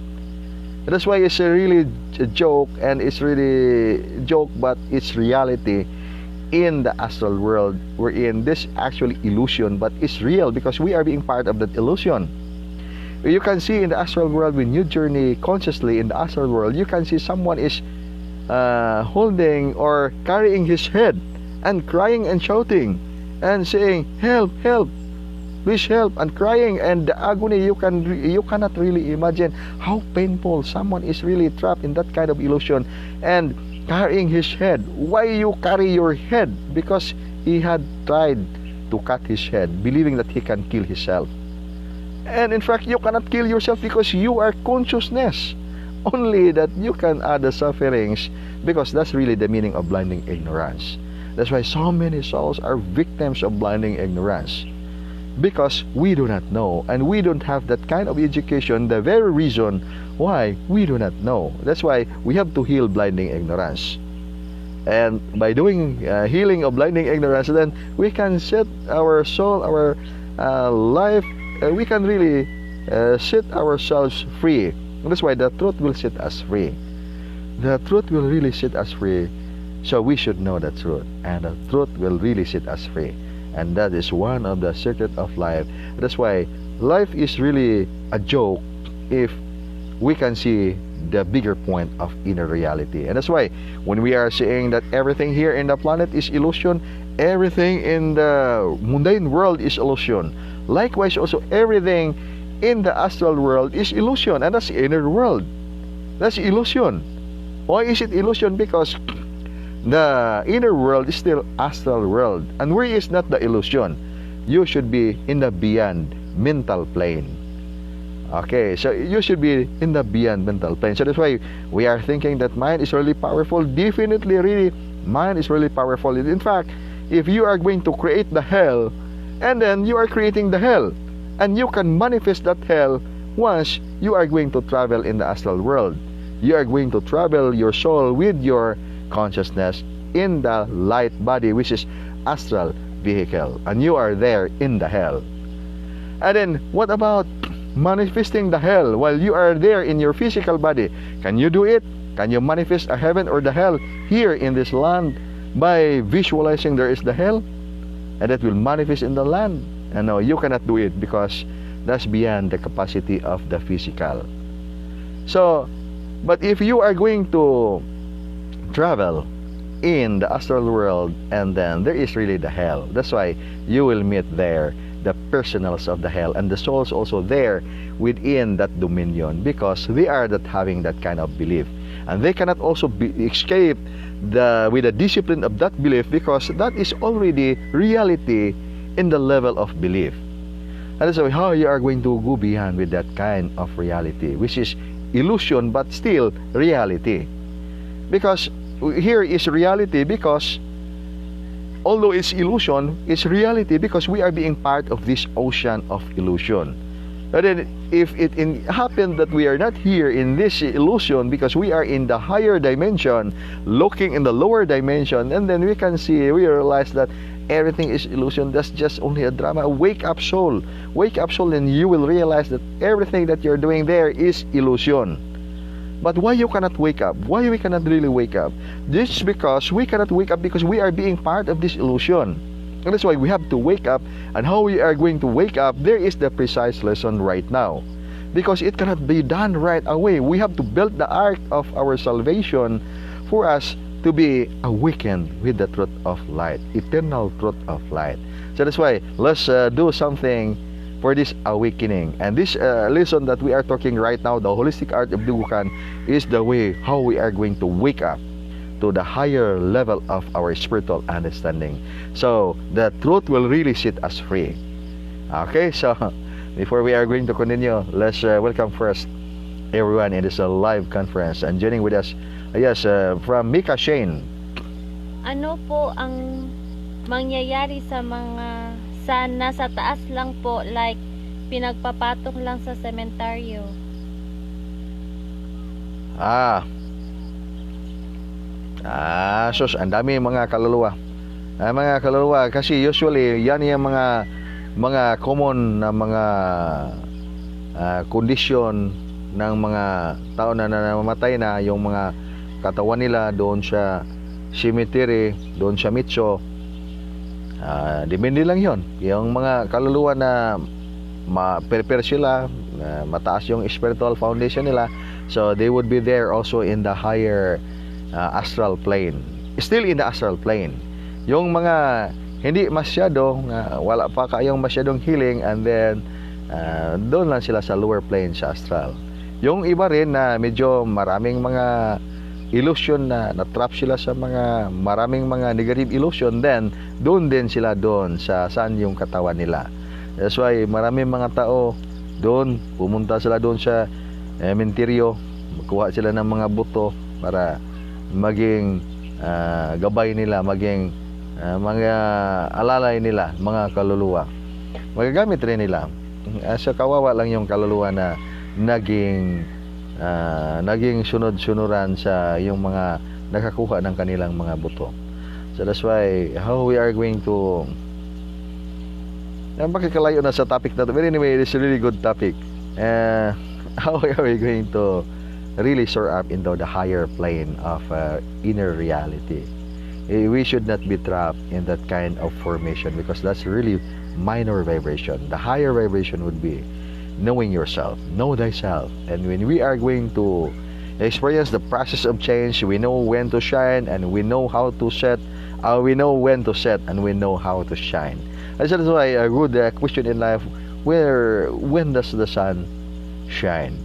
That's why it's a really a joke, and it's really a joke, but it's reality. In the astral world we're in, this actually illusion, but it's real, because we are being part of that illusion. You can see in the astral world, when you journey consciously in the astral world, you can see someone is holding or carrying his head and crying and shouting and saying, help, help, please help, and crying, and the agony, you cannot really imagine how painful. Someone is really trapped in that kind of illusion and carrying his head. Why you carry your head? Because he had tried to cut his head, believing that he can kill himself. And in fact, you cannot kill yourself, because you are consciousness. Only that you can add the sufferings, because that's really the meaning of blinding ignorance. That's why so many souls are victims of blinding ignorance, because we do not know, and we don't have that kind of education. The very reason why we do not know. That's why we have to heal blinding ignorance. And by doing healing of blinding ignorance, then we can set our soul, our life, we can really set ourselves free. That's why the truth will set us free. The truth will really set us free. So we should know the truth, and the truth will really set us free. And that is one of the secret of life. That's why life is really a joke if we can see the bigger point of inner reality. And that's why when we are saying that everything here in the planet is illusion, everything in the mundane world is illusion. Likewise, also everything in the astral world is illusion, and that's the inner world. That's illusion. Why is it illusion? Because the inner world is still astral world, and where is not the illusion? You should be in the beyond mental plane. Okay, so you should be in the beyond mental plane. So that's why we are thinking that mind is really powerful. Definitely, really, mind is really powerful. In fact, if you are going to create the hell, and then you are creating the hell, and you can manifest that hell once you are going to travel in the astral world. You are going to travel your soul with your consciousness in the light body, which is astral vehicle, and you are there in the hell. And then what about manifesting the hell while you are there in your physical body? Can you do it? Can you manifest a heaven or the hell here in this land by visualizing there is the hell, and that will manifest in the land? And no, you cannot do it, because that's beyond the capacity of the physical. So, but if you are going to travel in the astral world, and then there is really the hell, that's why you will meet there the personals of the hell, and the souls also there within that dominion, because they are that having that kind of belief, and they cannot also escape with the discipline of that belief, because that is already reality in the level of belief. And so how you are going to go beyond with that kind of reality, which is illusion but still reality. Because here is reality, because although it's illusion, it's reality because we are being part of this ocean of illusion. But then if it happened that we are not here in this illusion because we are in the higher dimension, looking in the lower dimension, and then we can see, we realize that everything is illusion. That's just only a drama. Wake up, soul. Wake up, soul, and you will realize that everything that you're doing there is illusion. But why you cannot wake up? Why we cannot really wake up? This is because we cannot wake up because we are being part of this illusion. And that's why we have to wake up. And how we are going to wake up, there is the precise lesson right now. Because it cannot be done right away. We have to build the ark of our salvation for us to be awakened with the truth of light, eternal truth of light. So that's why let's do something for this awakening. And this lesson that we are talking right now, the holistic art of Dugukan, is the way how we are going to wake up to the higher level of our spiritual understanding. So the truth will really set us free. Okay, so before we are going to continue, let's welcome first everyone in this live conference. And joining with us, yes, from Mika Shane. Ano po ang mangyayari sa mga nasa taas lang po, like pinagpapatong lang sa sementeryo? Sus, ang dami mga kaluluwa. Mga kaluluwa, kasi usually yan yung mga common na mga kondisyon ng mga tao na namamatay na, yung mga katawan nila doon sa cemetery, doon sa mitso. Depende lang yon. Yung mga kaluluwa na ma-prepare sila, mataas yung spiritual foundation nila, so they would be there also in the higher astral plane. Still in the astral plane. Yung mga hindi masyado, wala pa kayong masyadong healing, and then doon lang sila sa lower plane, sa astral. Yung iba rin na medyo maraming mga illusion, na na-trap sila sa mga maraming mga negative illusion, then doon din sila doon sa saan yung katawan nila. That's why maraming mga tao doon, pumunta sila doon sa menteryo, magkuha sila ng mga buto para maging gabay nila, maging mga alalay nila, mga kaluluwa. Magagamit rin nila. So kawawa lang yung kaluluwa na naging sunod-sunuran sa yung mga nakakuha ng kanilang mga buto. So that's why how we are going to makikalayo na sa topic na to. But anyway, it's a really good topic. How are we going to really soar up into the higher plane of inner reality? We should not be trapped in that kind of formation, because that's really minor vibration. The higher vibration would be knowing yourself, know thyself. And when we are going to experience the process of change, we know when to shine, and we know how to set. We know when to set, and we know how to shine. And so that's why a good question in life: when does the sun shine?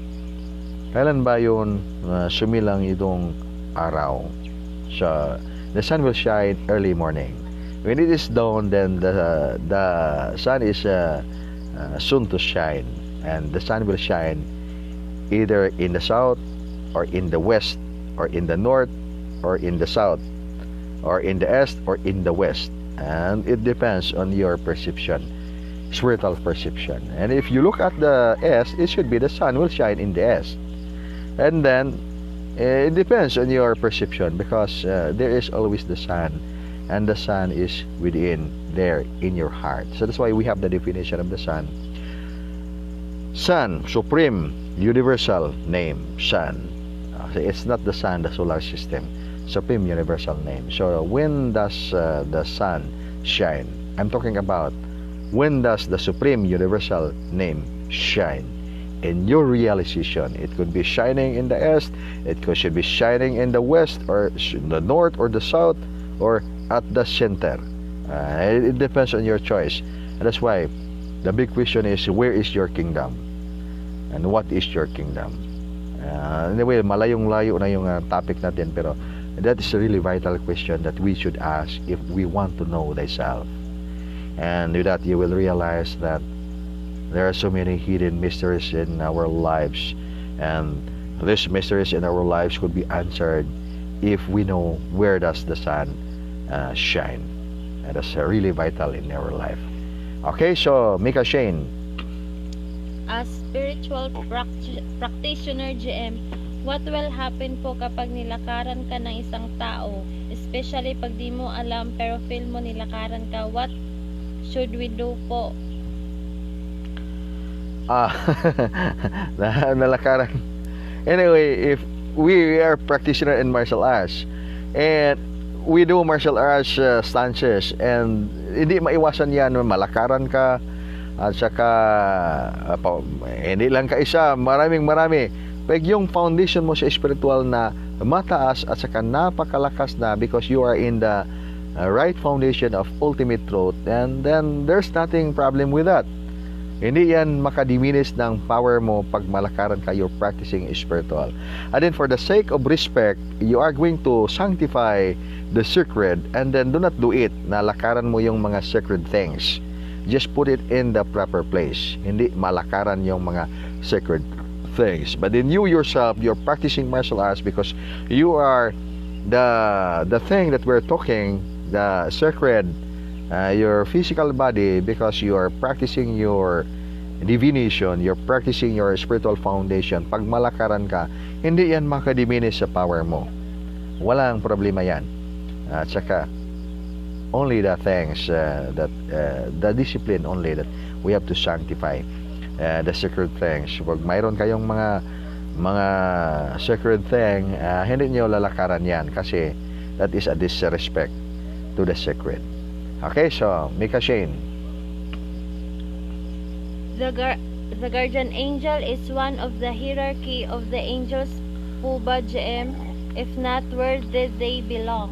Kailan ba yun sumilang itong araw? So the sun will shine early morning. When it is dawn, then the sun is soon to shine. And the sun will shine either in the south, or in the west, or in the north, or in the south, or in the east, or in the west. And it depends on your perception, spiritual perception. And if you look at the east, it should be the sun will shine in the east. And then it depends on your perception, because there is always the sun, and the sun is within there in your heart. So that's why we have the definition of the sun. Sun, supreme, universal name, sun. It's not the sun, the solar system. Supreme universal name. So when does the sun shine? I'm talking about when does the supreme universal name shine in your realization. It could be shining in the east, should be shining in the west, or the north, or the south, or at the center. It depends on your choice. And that's why the big question is, where is your kingdom? And what is your kingdom? Anyway, malayong-layo na yung topic natin, pero that is a really vital question that we should ask if we want to know thyself. And with that, you will realize that There are so many hidden mysteries in our lives, and these mysteries in our lives could be answered if we know where does the sun shine. And that's really vital in our life. Okay, so Mika Shane. As spiritual practitioner, GM, what will happen po kapag nilakaran ka ng isang tao? Especially pag di mo alam pero feel mo nilakaran ka, what should we do po? Nalakaran. Anyway, if we are practitioner in martial arts and we do martial arts stances and hindi maiwasan yan, malakaran ka at saka hindi lang ka isa, marami. Pag yung foundation mo sa spiritual na mataas at saka napakalakas na because you are in the right foundation of ultimate truth, and then there's nothing problem with that. Hindi yan makadiminis ng power mo pag malakaran ka, you're practicing spiritual. And then for the sake of respect, you are going to sanctify the sacred, and then do not do it na lakaran mo yung mga sacred things. Just put it in the proper place. Hindi malakaran yung mga sacred things. But then you yourself, you're practicing martial arts because you are the thing that we're talking, the sacred, your physical body, because you are practicing your divination, you're practicing your spiritual foundation. Pag malakaran ka, hindi yan makadiminish sa power mo. Walang problema yan. At saka, only the things that the discipline only that we have to sanctify the sacred things. Pag mayroon kayong mga sacred thing, hindi niyo lalakaran yan kasi that is a disrespect to the sacred. Okay, so Mika Shane. The guardian angel is one of the hierarchy of the angels po ba, GM? If not, where did they belong?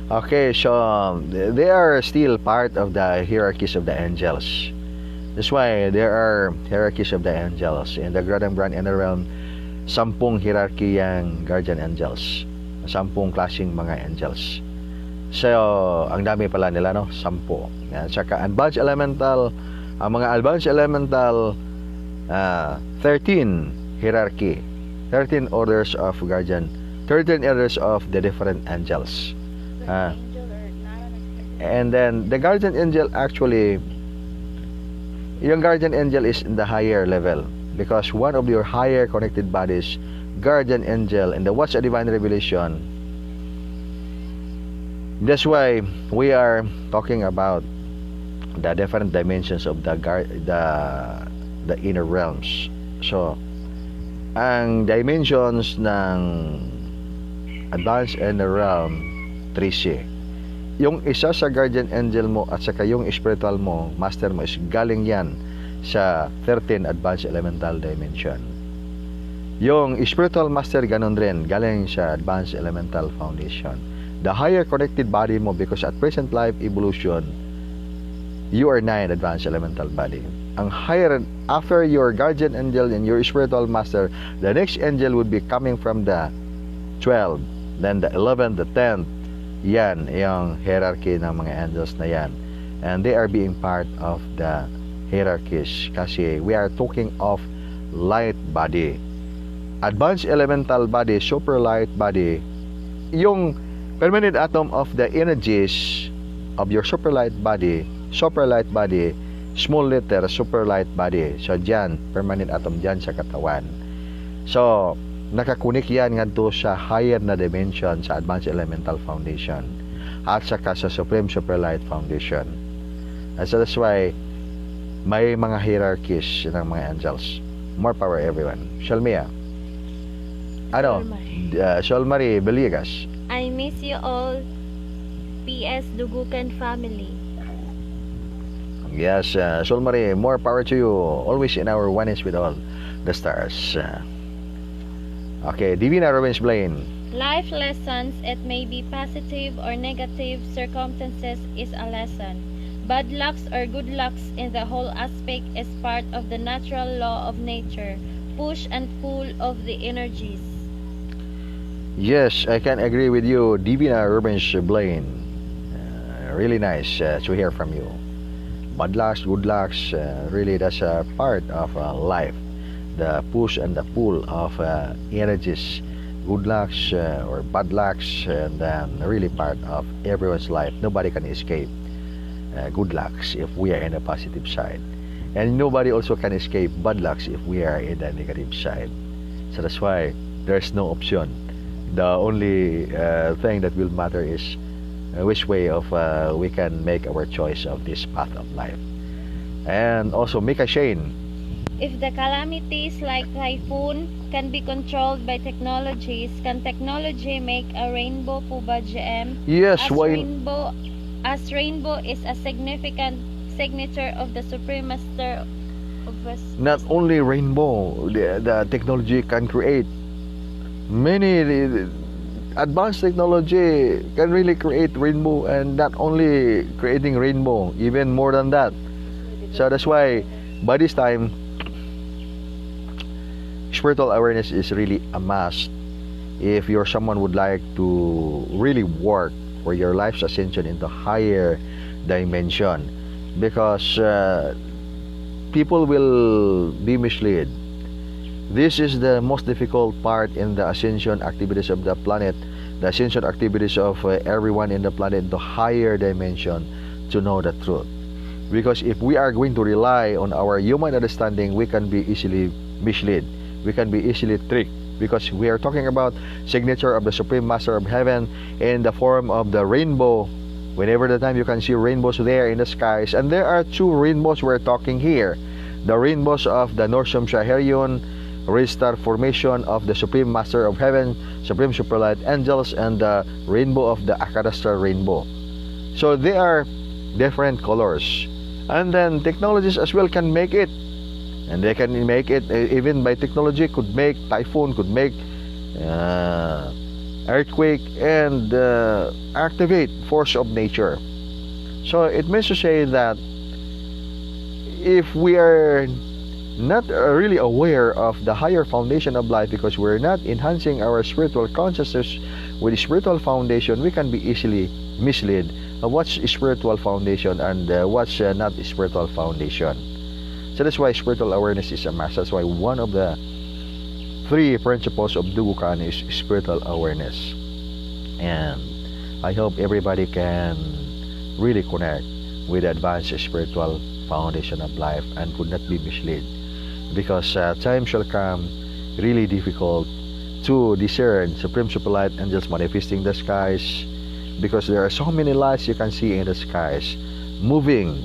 Okay, so they are still part of the hierarchies of the angels. That's why there are hierarchies of the angels. In the Grand Brand Inner Realm, 10 hierarchy yung guardian angels. 10 klaseng mga angels. So, ang dami pala nila, no? 10. Yan. Saka advanced elemental, ang mga advanced elemental, 13 hierarchy. 13 orders of guardian. 13 orders of the different angels. And then the guardian angel actually, yung guardian angel is in the higher level because one of your higher connected bodies, guardian angel, and the what's a divine revelation. That's why we are talking about the different dimensions of the inner realms. So ang dimensions ng advanced inner realm, 3C. Yung isa sa guardian angel mo at saka yung spiritual mo, master mo, is galing yan sa 13 advanced elemental dimension. Yung spiritual master ganun rin, galing sa advanced elemental foundation. The higher connected body mo, because at present life evolution, you are 9 advanced elemental body. Ang higher, after your guardian angel and your spiritual master, the next angel would be coming from the 12, then the 11, the 10th. Yan, yung hierarchy ng mga angels na yan. And they are being part of the hierarchies kasi we are talking of light body. Advanced elemental body, super light body, yung permanent atom of the energies of your super light body, small letter, super light body. So, dyan, permanent atom dyan sa katawan. So, nakakunik yan ngadto sa higher na dimension sa advanced elemental foundation at saka sa supreme super light foundation. And so that's why may mga hierarchies ng mga angels. More power everyone. Shalmia. Solmari Beliegas. I miss you all. PS Dugukan family. Yes, Solmari, more power to you. Always in our oneness with all the stars. Okay, Divina Rubens Blaine. Life lessons, it may be positive or negative circumstances, is a lesson. Bad lucks or good lucks in the whole aspect is part of the natural law of nature, push and pull of the energies. Yes, I can agree with you, Divina Rubens Blaine. Really nice to hear from you. bad lucks, good lucks. Really, that's a part of life. The push and the pull of energies, good lucks or bad lucks, and really part of everyone's life. Nobody can escape good lucks if we are in the positive side, and nobody also can escape bad lucks if we are in the negative side. So that's why there's no option. The only thing that will matter is which way of we can make our choice of this path of life. And also, Mika Shane. If the calamities like typhoon can be controlled by technologies, can technology make a rainbow po ba, GM? Yes, As rainbow is a significant signature of the Supreme Master of us. Not only rainbow, the technology can create many advanced technology can really create rainbow, and not only creating rainbow, even more than that. So that's why by this time spiritual awareness is really a must if you're someone would like to really work for your life's ascension into higher dimension, because people will be misled. This is the most difficult part in the ascension activities of the planet, the ascension activities of everyone in the planet to higher dimension, to know the truth. Because if we are going to rely on our human understanding, we can be easily misled. We can be easily tricked, because we are talking about signature of the Supreme Master of Heaven in the form of the rainbow. Whenever the time you can see rainbows there in the skies, and there are two rainbows we're talking here: the rainbows of the Norsum Shaherion, Ristar formation of the Supreme Master of Heaven, Supreme Superlight Angels, and the rainbow of the Akadastra rainbow. So they are different colors, and then technologies as well can make it, and they can make it even by technology, could make typhoon, could make earthquake, and activate force of nature. So it means to say that if we are not really aware of the higher foundation of life, because we're not enhancing our spiritual consciousness with spiritual foundation, we can be easily misled of what's spiritual foundation and what's not spiritual foundation. So that's why spiritual awareness is a must. That's why one of the three principles of Dugukan is spiritual awareness. And I hope everybody can really connect with the advanced spiritual foundation of life and could not be misled, because time shall come really difficult to discern Supreme Superlight Angels manifesting the skies, because there are so many lights you can see in the skies, moving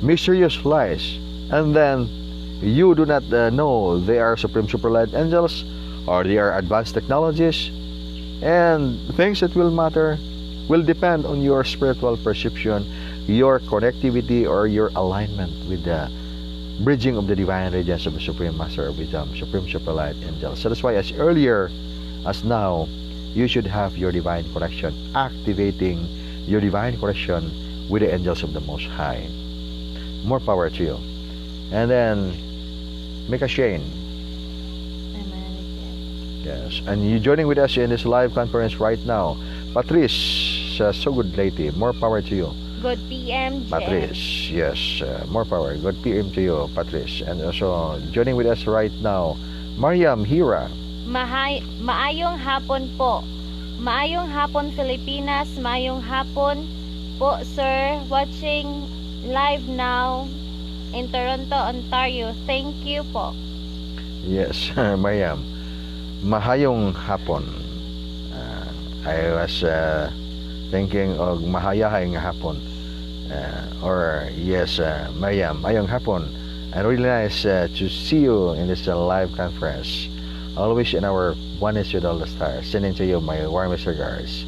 mysterious lights, and then you do not know they are Supreme Superlight Angels or they are advanced technologies. And things that will matter will depend on your spiritual perception, your connectivity, or your alignment with the bridging of the divine radiance of the Supreme Master of Wisdom, Supreme Superlight Angel. So that's why as earlier as now, you should have your divine connection, activating your divine connection with the angels of the Most High. More power to you. And then make a Shane. Yes, and you joining with us in this live conference right now, Patrice. So good lady. More power to you. Good PM, Jen. Patrice, yes, more power. Good PM to you, Patrice. And also joining with us right now, Mariam Hira. Maayong hapon po. Maayong hapon, Pilipinas. Maayong hapon po, sir. Watching live now in Toronto, Ontario. Thank you po. Yes, Mariam. Mahayong hapon. I was thinking of mahayahing hapon. Or yes, Mariam, mayong hapon. And really nice to see you in this live conference. Always in our oneness with all the stars. Sending to you my warmest regards.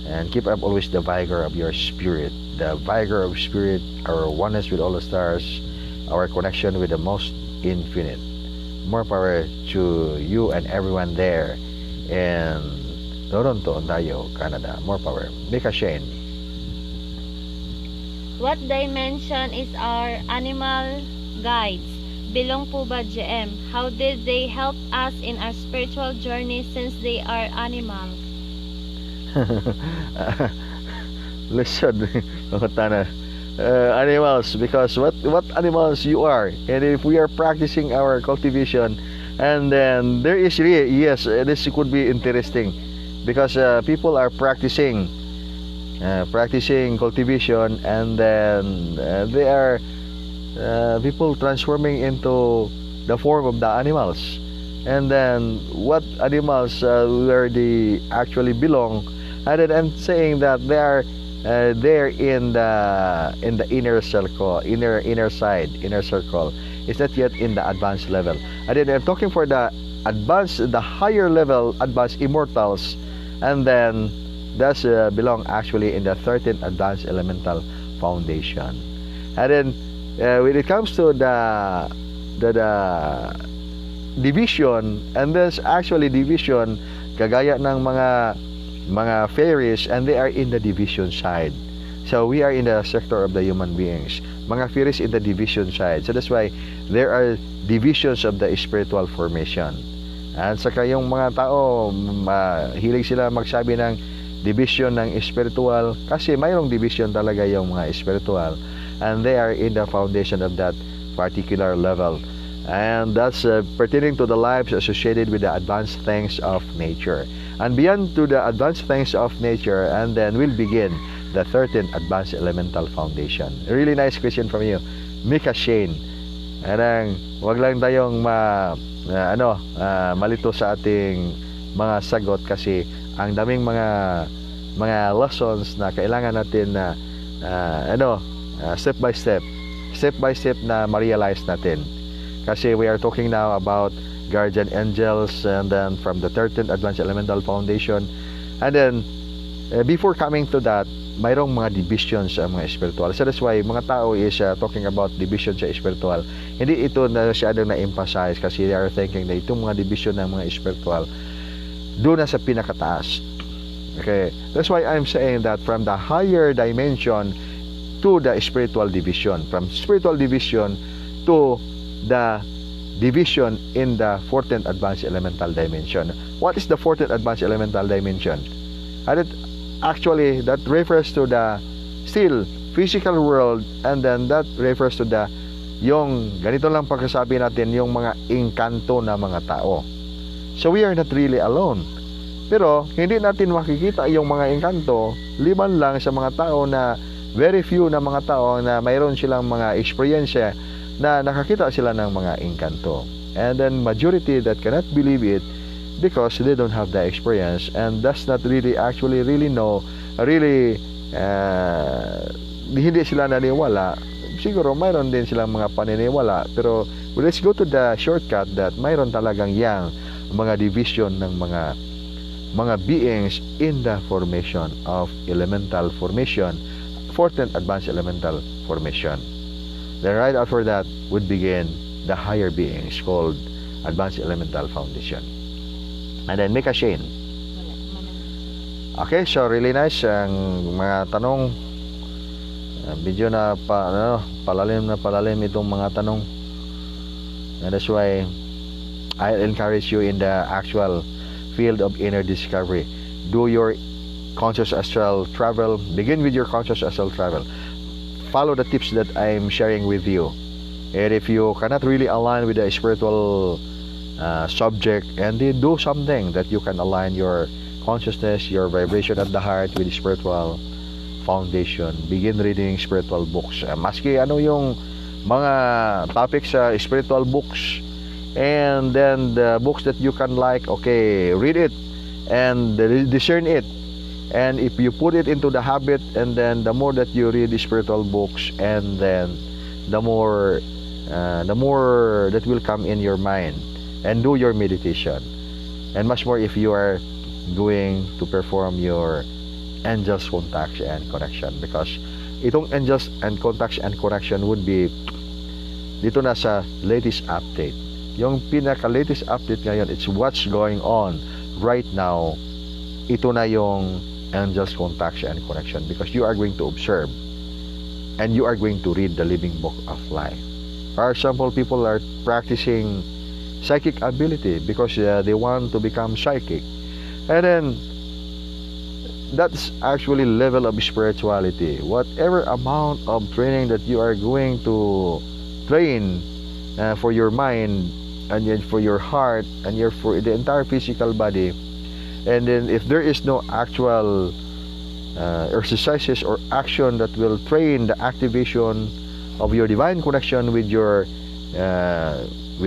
And keep up always the vigor of your spirit. The vigor of spirit, our oneness with all the stars, our connection with the most infinite. More power to you and everyone there in Toronto, Ontario, Canada. More power. Mika Shane. What dimension is our animal guides? Belong po ba, GM? How did they help us in our spiritual journey since they are animals? Listen, animals, because what animals you are. And if we are practicing our cultivation, and then there is really, yes, this could be interesting, because people are practicing cultivation, and then they are people transforming into the form of the animals, and then what animals where they actually belong, and then I'm saying that they are there in the inner circle, inner circle. It's not yet in the advanced level. And then I'm talking for the the higher level advanced immortals, and then that's belong actually in the 13th advanced elemental foundation. And then when it comes to the division, and there's actually division kagaya ng mga fairies, and they are in the division side. So we are in the sector of the human beings. Mga fairies in the division side. So that's why there are divisions of the spiritual formation. At saka yung mga tao, hilig sila magsabi ng division ng spiritual, kasi mayroong division talaga yung mga spiritual, and they are in the foundation of that particular level. And that's pertaining to the lives associated with the advanced things of nature. And beyond to the advanced things of nature, and then we'll begin the 13th advanced elemental foundation. A really nice question from you, Mika Shane. Anong, wag lang tayong malito sa ating mga sagot, kasi ang daming mga lessons na kailangan natin na step by step na ma-realize natin. Kasi we are talking now about guardian angels, and then from the 13th advanced elemental foundation, and then before coming to that, mayroong mga divisions sa mga spiritual. So that's why mga tao is talking about division sa spiritual. Hindi ito na masyadong na-emphasize, kasi they are thinking na itong mga division ng mga spiritual doon na sa pinakataas. Okay, that's why I'm saying that from the higher dimension to the spiritual division, from spiritual division to the division in the 14th advanced elemental dimension. What is the 14th advanced elemental dimension? And actually, that refers to the still physical world, and then that refers to the yung ganito lang pagkasabi natin, yung mga engkanto na mga tao. So we are not really alone. Pero hindi natin makikita yung mga engkanto, liban lang sa mga tao na very few na mga tao na mayroon silang mga experience na nakakita sila ng mga engkanto. And then majority that cannot believe it because they don't have the experience, and does not really actually really know, really hindi sila naniwala. Siguro mayroon din silang mga paniniwala, pero let's go to the shortcut that mayroon talagang yang mga division ng mga beings in the formation of elemental formation, 14th advanced elemental formation. Then right after that would begin the higher beings called advanced elemental foundation. And then Mika Shane. Okay, so really nice ang mga tanong. Medyo na palalim itong mga tanong. And that's why I encourage you in the actual field of inner discovery. Do your conscious astral travel. Begin with your conscious astral travel. Follow the tips that I'm sharing with you. And if you cannot really align with the spiritual subject, and then do something that you can align your consciousness, your vibration at the heart with the spiritual foundation. Begin reading spiritual books. Maski ano yung mga topics sa spiritual books, and then the books that you can like, okay, read it and discern it. And if you put it into the habit, and then the more that you read the spiritual books, and then the more that will come in your mind, and do your meditation, and much more if you are going to perform your angels contacts and connection, because itong angels and contacts and connection would be dito na sa latest update. Yung pinaka latest update ngayon, it's what's going on right now. Ito na yung angels contacts and connection, because you are going to observe and you are going to read the living book of life. For example, people are practicing psychic ability because they want to become psychic, and then that's actually level of spirituality. Whatever amount of training that you are going to train for your mind and yet for your heart and your for the entire physical body, and then if there is no actual exercises or action that will train the activation of your divine connection with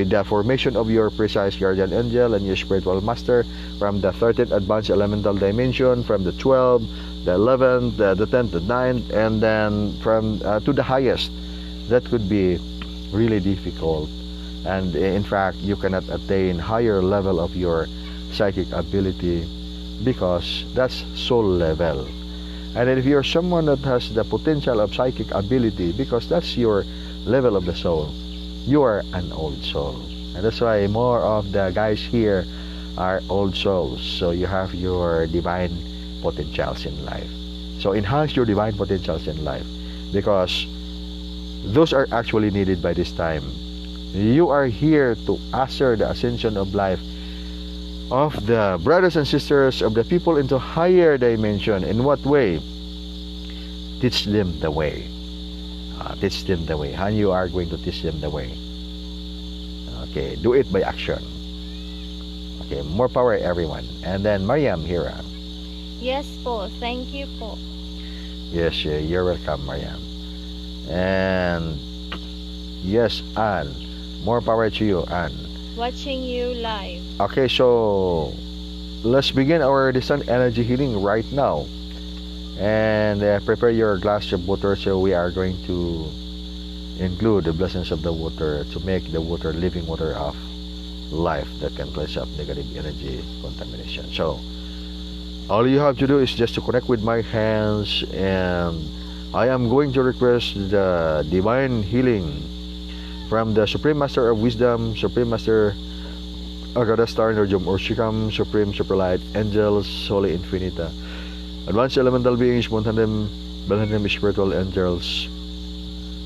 the formation of your precise guardian angel and your spiritual master from the 13th advanced elemental dimension, from the 12th, the 11th, the 10th, the 9th, and then from to the highest, that could be really difficult. And in fact, you cannot attain higher level of your psychic ability because that's soul level. And if you're someone that has the potential of psychic ability, because that's your level of the soul, you are an old soul. And that's why more of the guys here are old souls. So you have your divine potentials in life. So enhance your divine potentials in life, because those are actually needed by this time. You are here to usher the ascension of life of the brothers and sisters of the people into higher dimension. In what way? Teach them the way. Teach them the way. How you are going to teach them the way? Okay, do it by action. Okay, more power everyone. And then Mariam Hira. Yes po, thank you po. Yes, you're welcome, Mariam. And yes, Anne. More power to you, Anne. Watching you live. Okay, so let's begin our distant energy healing right now. And prepare your glass of water, so we are going to include the blessings of the water to make the water living water of life that can cleanse up negative energy contamination. So all you have to do is just to connect with my hands, and I am going to request the divine healing from the Supreme Master of Wisdom, Supreme Master Agada Star Nerjum Urshikam, Supreme Superlight, Angels, Holy Infinita, Advanced Elemental Beings, Montandem, Belhandem Spiritual Angels,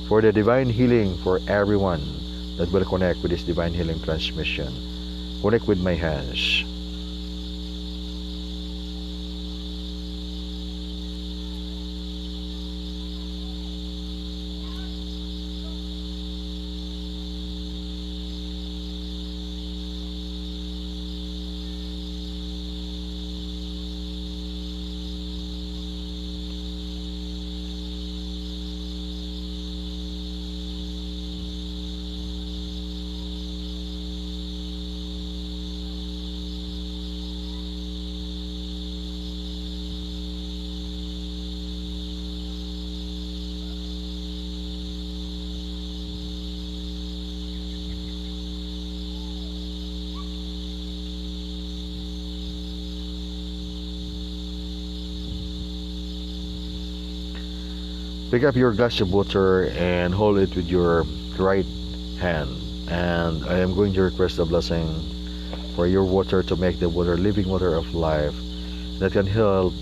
for the divine healing for everyone that will connect with this divine healing transmission. Connect with my hands. Pick up your glass of water and hold it with your right hand. And I am going to request a blessing for your water to make the water living water of life that can heal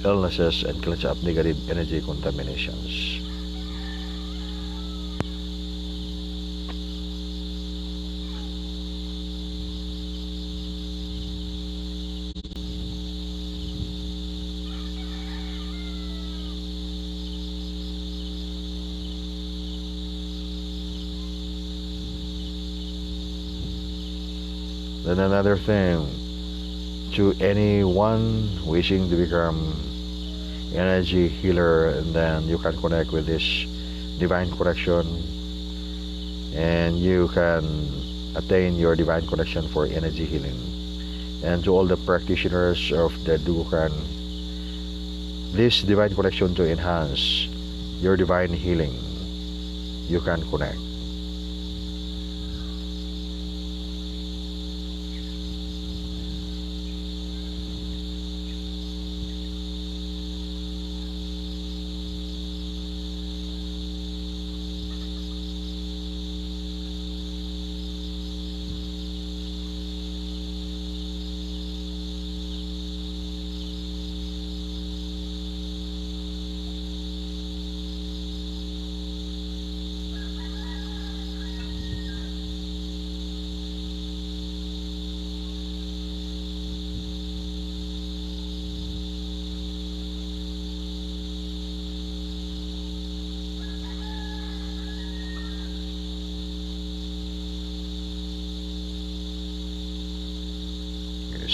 illnesses and cleanse up negative energy contaminations. Then another thing, to anyone wishing to become energy healer, and then you can connect with this divine connection and you can attain your divine connection for energy healing. And to all the practitioners of the Dugukan, this divine connection to enhance your divine healing, you can connect.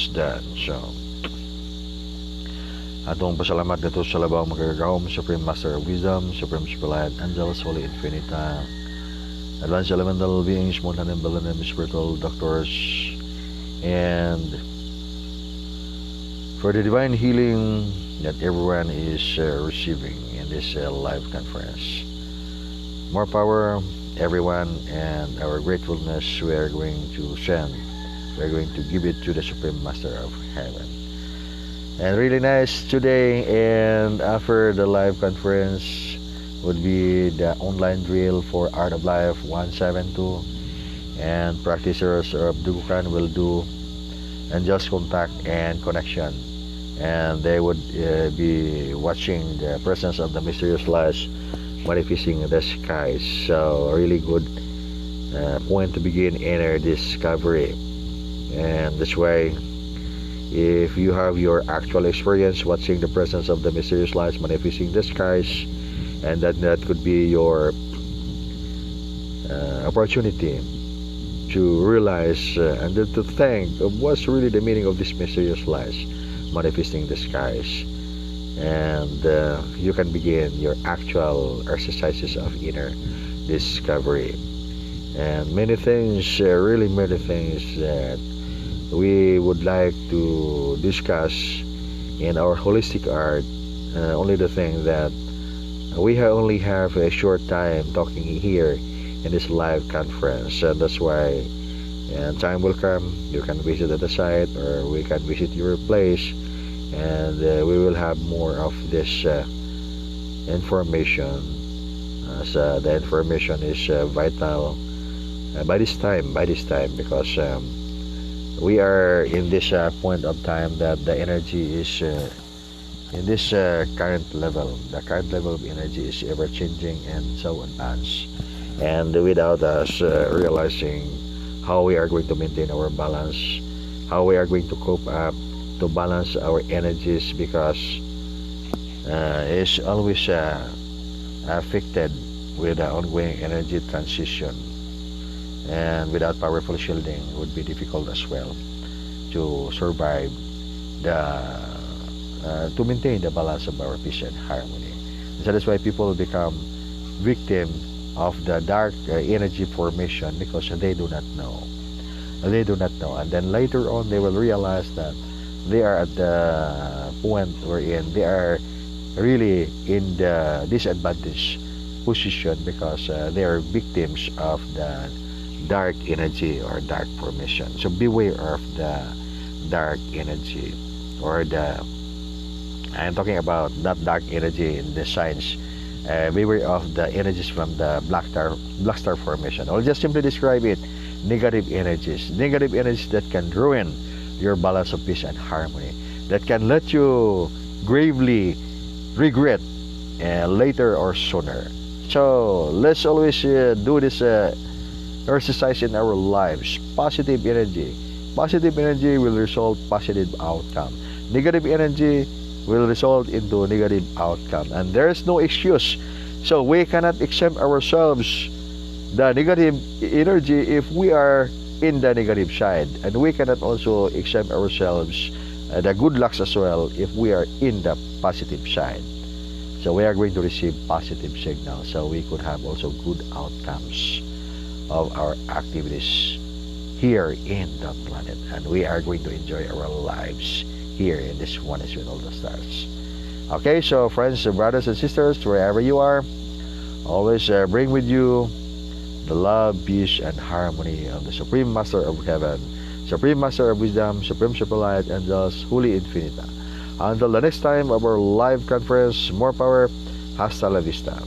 is done. So, atong pasalamat dito sa labaw magagawom, Supreme Master of Wisdom, Supreme Superlight, Angels, Holy Infinita, Advanced Elemental Beings, Mountain and Balanem, Spiritual Doctors, and for the divine healing that everyone is receiving in this live conference. More power, everyone, and our gratefulness we are going to send. We are going to give it to the Supreme Master of Heaven. And really nice today, and after the live conference would be the online drill for Art of Life 172, and practitioners of Dugukan will do and just contact and connection, and they would be watching the presence of the mysterious lights manifesting in the skies. So really good point to begin inner discovery. And this way, if you have your actual experience watching the presence of the mysterious lights manifesting the skies, and that could be your opportunity to realize and to think of what's really the meaning of this mysterious lights manifesting the skies, and you can begin your actual exercises of inner discovery. And many things, really many things that we would like to discuss in our holistic art. Only the thing that we only have a short time talking here in this live conference, and that's why, and time will come, you can visit at the site, or we can visit your place, and we will have more of this information, as the information is vital by this time, because we are in this point of time that the energy is in this current level. The current level of energy is ever changing and so advanced, and without us realizing how we are going to maintain our balance, how we are going to cope up to balance our energies, because it's always affected with the ongoing energy transition, and without powerful shielding it would be difficult as well to survive to maintain the balance of our peace and harmony. So that's why people become victim of the dark energy formation, because they do not know, and then later on they will realize that they are at the point wherein they are really in the disadvantaged position, because they are victims of the dark energy or dark formation. So beware of the dark energy, or I'm talking about that dark energy in the science. Beware of the energies from the black star formation. I'll just simply describe it: negative energies that can ruin your balance of peace and harmony, that can let you gravely regret later or sooner. So let's always do this exercise in our lives. Positive energy will result positive outcome. Negative energy will result into negative outcome, and there is no excuse. So we cannot exempt ourselves the negative energy if we are in the negative side, and we cannot also exempt ourselves the good lucks as well if we are in the positive side. So we are going to receive positive signals, so we could have also good outcomes of our activities here in the planet, and we are going to enjoy our lives here in this Oneness with all the stars. Okay, so friends, brothers and sisters, wherever you are, always bring with you the love, peace, and harmony of the Supreme Master of Heaven, Supreme Master of Wisdom, Supreme Superlight, Angels, Holy Infinita. Until the next time of our live conference, more power. Hasta la vista.